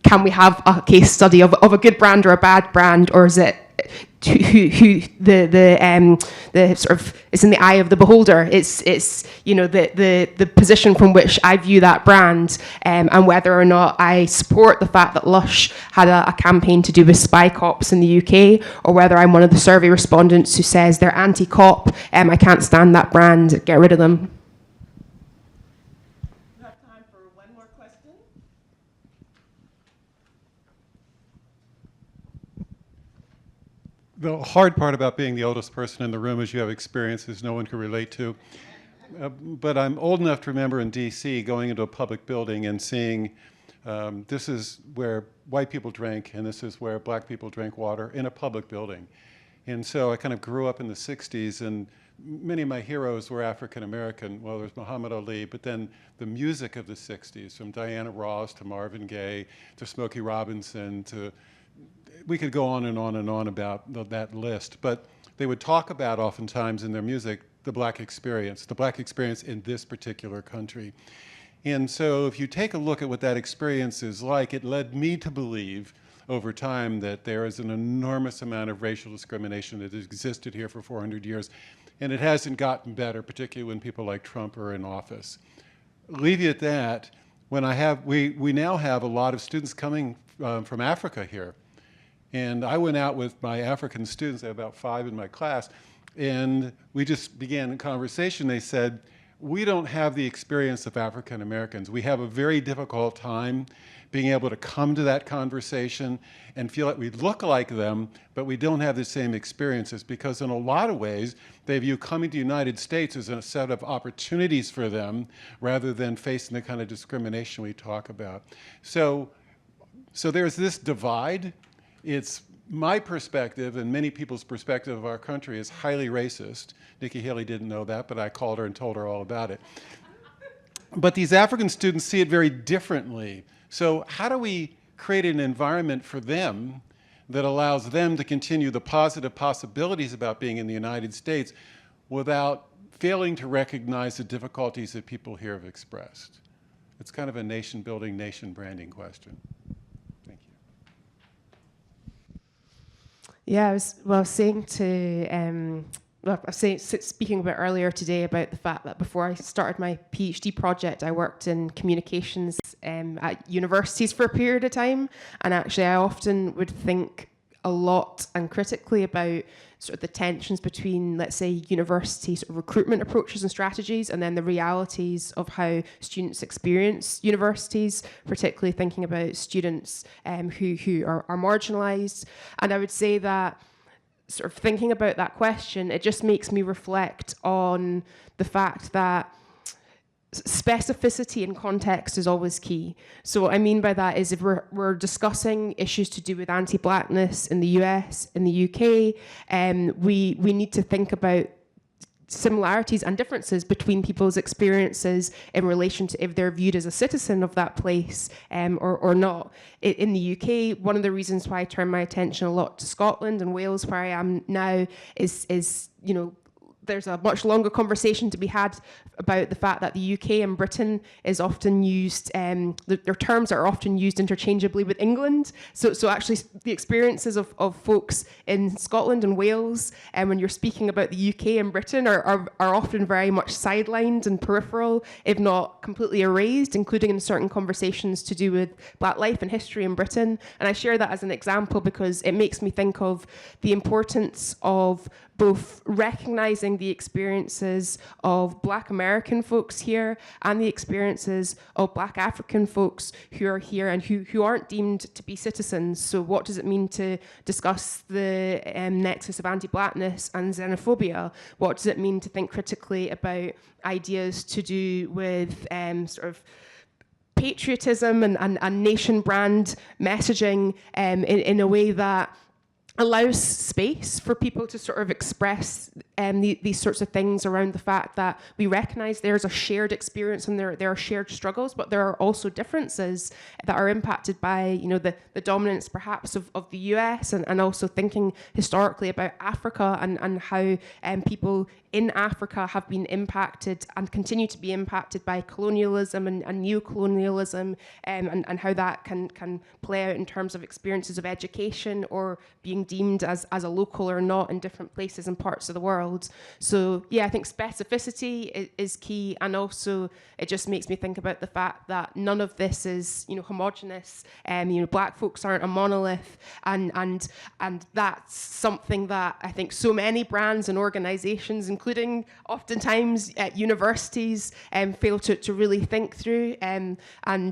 C: can we have a case study of a good brand or a bad brand, or is it who the sort of, it's in the eye of the beholder. It's you know the position from which I view that brand, and whether or not I support the fact that Lush had a campaign to do with spy cops in the UK, or whether I'm one of the survey respondents who says they're anti-cop. I can't stand that brand. Get rid of them.
B: We have time for one more question.
G: The hard part about being the oldest person in the room is you have experiences no one can relate to. But I'm old enough to remember in DC going into a public building and seeing this is where white people drank and this is where black people drank water in a public building. And so I kind of grew up in the 60s, and many of my heroes were African American. Well, there's Muhammad Ali, but then the music of the 60s, from Diana Ross to Marvin Gaye to Smokey Robinson to, we could go on and on and on about that list. But they would talk about oftentimes in their music the black experience in this particular country. And so if you take a look at what that experience is like, it led me to believe over time that there is an enormous amount of racial discrimination that has existed here for 400 years, and it hasn't gotten better, particularly when people like Trump are in office. Leave you at that. We now have a lot of students coming from Africa here. And I went out with my African students, I have about 5 in my class, and we just began a conversation. They said, we don't have the experience of African Americans. We have a very difficult time being able to come to that conversation and feel like we look like them, but we don't have the same experiences, because in a lot of ways, they view coming to the United States as a set of opportunities for them rather than facing the kind of discrimination we talk about. So there's this divide. It's my perspective and many people's perspective of our country is highly racist. Nikki Haley didn't know that, but I called her and told her all about it. But these African students see it very differently. So how do we create an environment for them that allows them to continue the positive possibilities about being in the United States without failing to recognize the difficulties that people here have expressed? It's kind of a nation-building, nation-branding question. Thank you.
C: Yeah, I was speaking a bit earlier today about the fact that before I started my PhD project, I worked in communications at universities for a period of time. And actually, I often would think a lot and critically about sort of the tensions between, let's say, university sort of recruitment approaches and strategies, and then the realities of how students experience universities, particularly thinking about students who are marginalized. And I would say that sort of thinking about that question, it just makes me reflect on the fact that specificity and context is always key. So what I mean by that is if we're discussing issues to do with anti-blackness in the US, in the UK, we need to think about similarities and differences between people's experiences in relation to if they're viewed as a citizen of that place or not. In the UK, one of the reasons why I turn my attention a lot to Scotland and Wales, where I am now, is there's a much longer conversation to be had about the fact that the UK and Britain is often used, their terms are often used interchangeably with England. So actually the experiences of folks in Scotland and Wales, and when you're speaking about the UK and Britain, are often very much sidelined and peripheral, if not completely erased, including in certain conversations to do with Black life and history in Britain. And I share that as an example because it makes me think of the importance of both recognizing the experiences of Black American folks here and the experiences of Black African folks who are here and who aren't deemed to be citizens. So what does it mean to discuss the nexus of anti-Blackness and xenophobia? What does it mean to think critically about ideas to do with sort of patriotism and nation brand messaging in a way that allows space for people to sort of express these sorts of things around the fact that we recognize there's a shared experience and there are shared struggles, but there are also differences that are impacted by the dominance perhaps of the US and also thinking historically about Africa and how people in Africa have been impacted and continue to be impacted by colonialism and neo-colonialism and how that can play out in terms of experiences of education or being deemed as a local or not in different places and parts of the world. So yeah, I think specificity is key, and also it just makes me think about the fact that none of this is homogenous. Black folks aren't a monolith, and that's something that I think so many brands and organizations, including oftentimes at universities, fail to really think through. And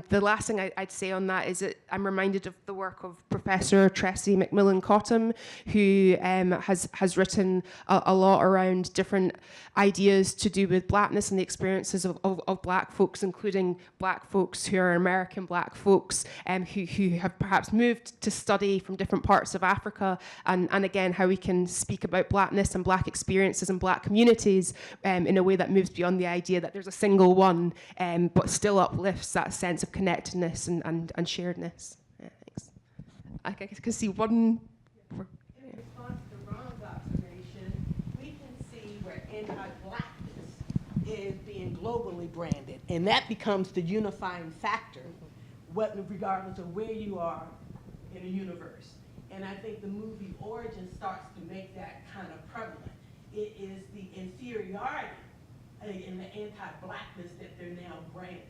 C: the last thing I'd say on that is that I'm reminded of the work of Professor Tressie McMillan Cottom, who has written a lot around different ideas to do with Blackness and the experiences of Black folks, including Black folks who are American Black folks who have perhaps moved to study from different parts of Africa, and again, how we can speak about Blackness and Black experiences and Black communities in a way that moves beyond the idea that there's a single one, but still uplifts that sense of connectedness and sharedness. Yeah, thanks. I can see one.
H: In response to Ronald's observation, we can see where anti-Blackness is being globally branded, and that becomes the unifying factor, regardless of where you are in a universe. And I think the movie Origin starts to make that kind of prevalent. It is the inferiority and the anti-blackness that they're now branding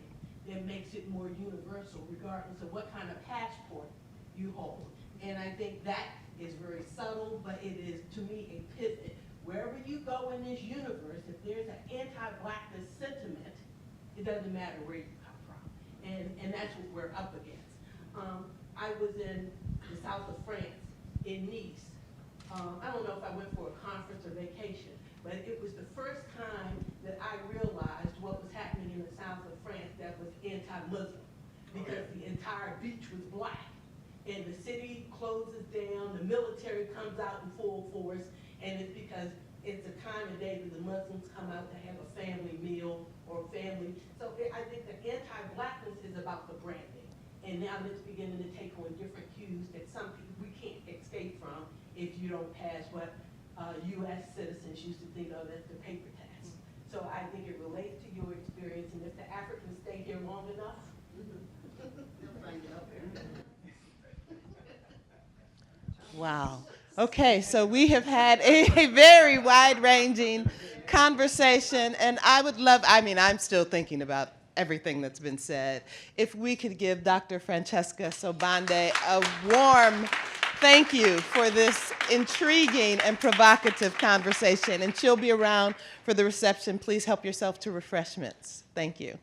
H: that makes it more universal regardless of what kind of passport you hold. And I think that is very subtle, but it is, to me, a pivot. Wherever you go in this universe, if there's an anti-blackness sentiment, it doesn't matter where you come from. And that's what we're up against. I was in the south of France, in Nice. I don't know if I went for a conference or vacation, but it was the first time that I realized what was happening in the south of France that was anti-Muslim, because the entire beach was black. And the city closes down, the military comes out in full force, and it's because it's a time of day that the Muslims come out to have a family meal or family. So I think the anti-blackness is about the branding. And now it's beginning to take on different hues that some people, we can't escape from if you don't pass what U.S. citizens used to think of as the paper tax. So I think it relates to your experience, and if the Africans stay here long enough, they'll find it out there.
B: Wow. Okay, so we have had a very wide-ranging conversation, and I would love, I mean, I'm still thinking about everything that's been said. If we could give Dr. Francesca Sobande a warm thank you for this intriguing and provocative conversation, and she'll be around for the reception. Please help yourself to refreshments. Thank you.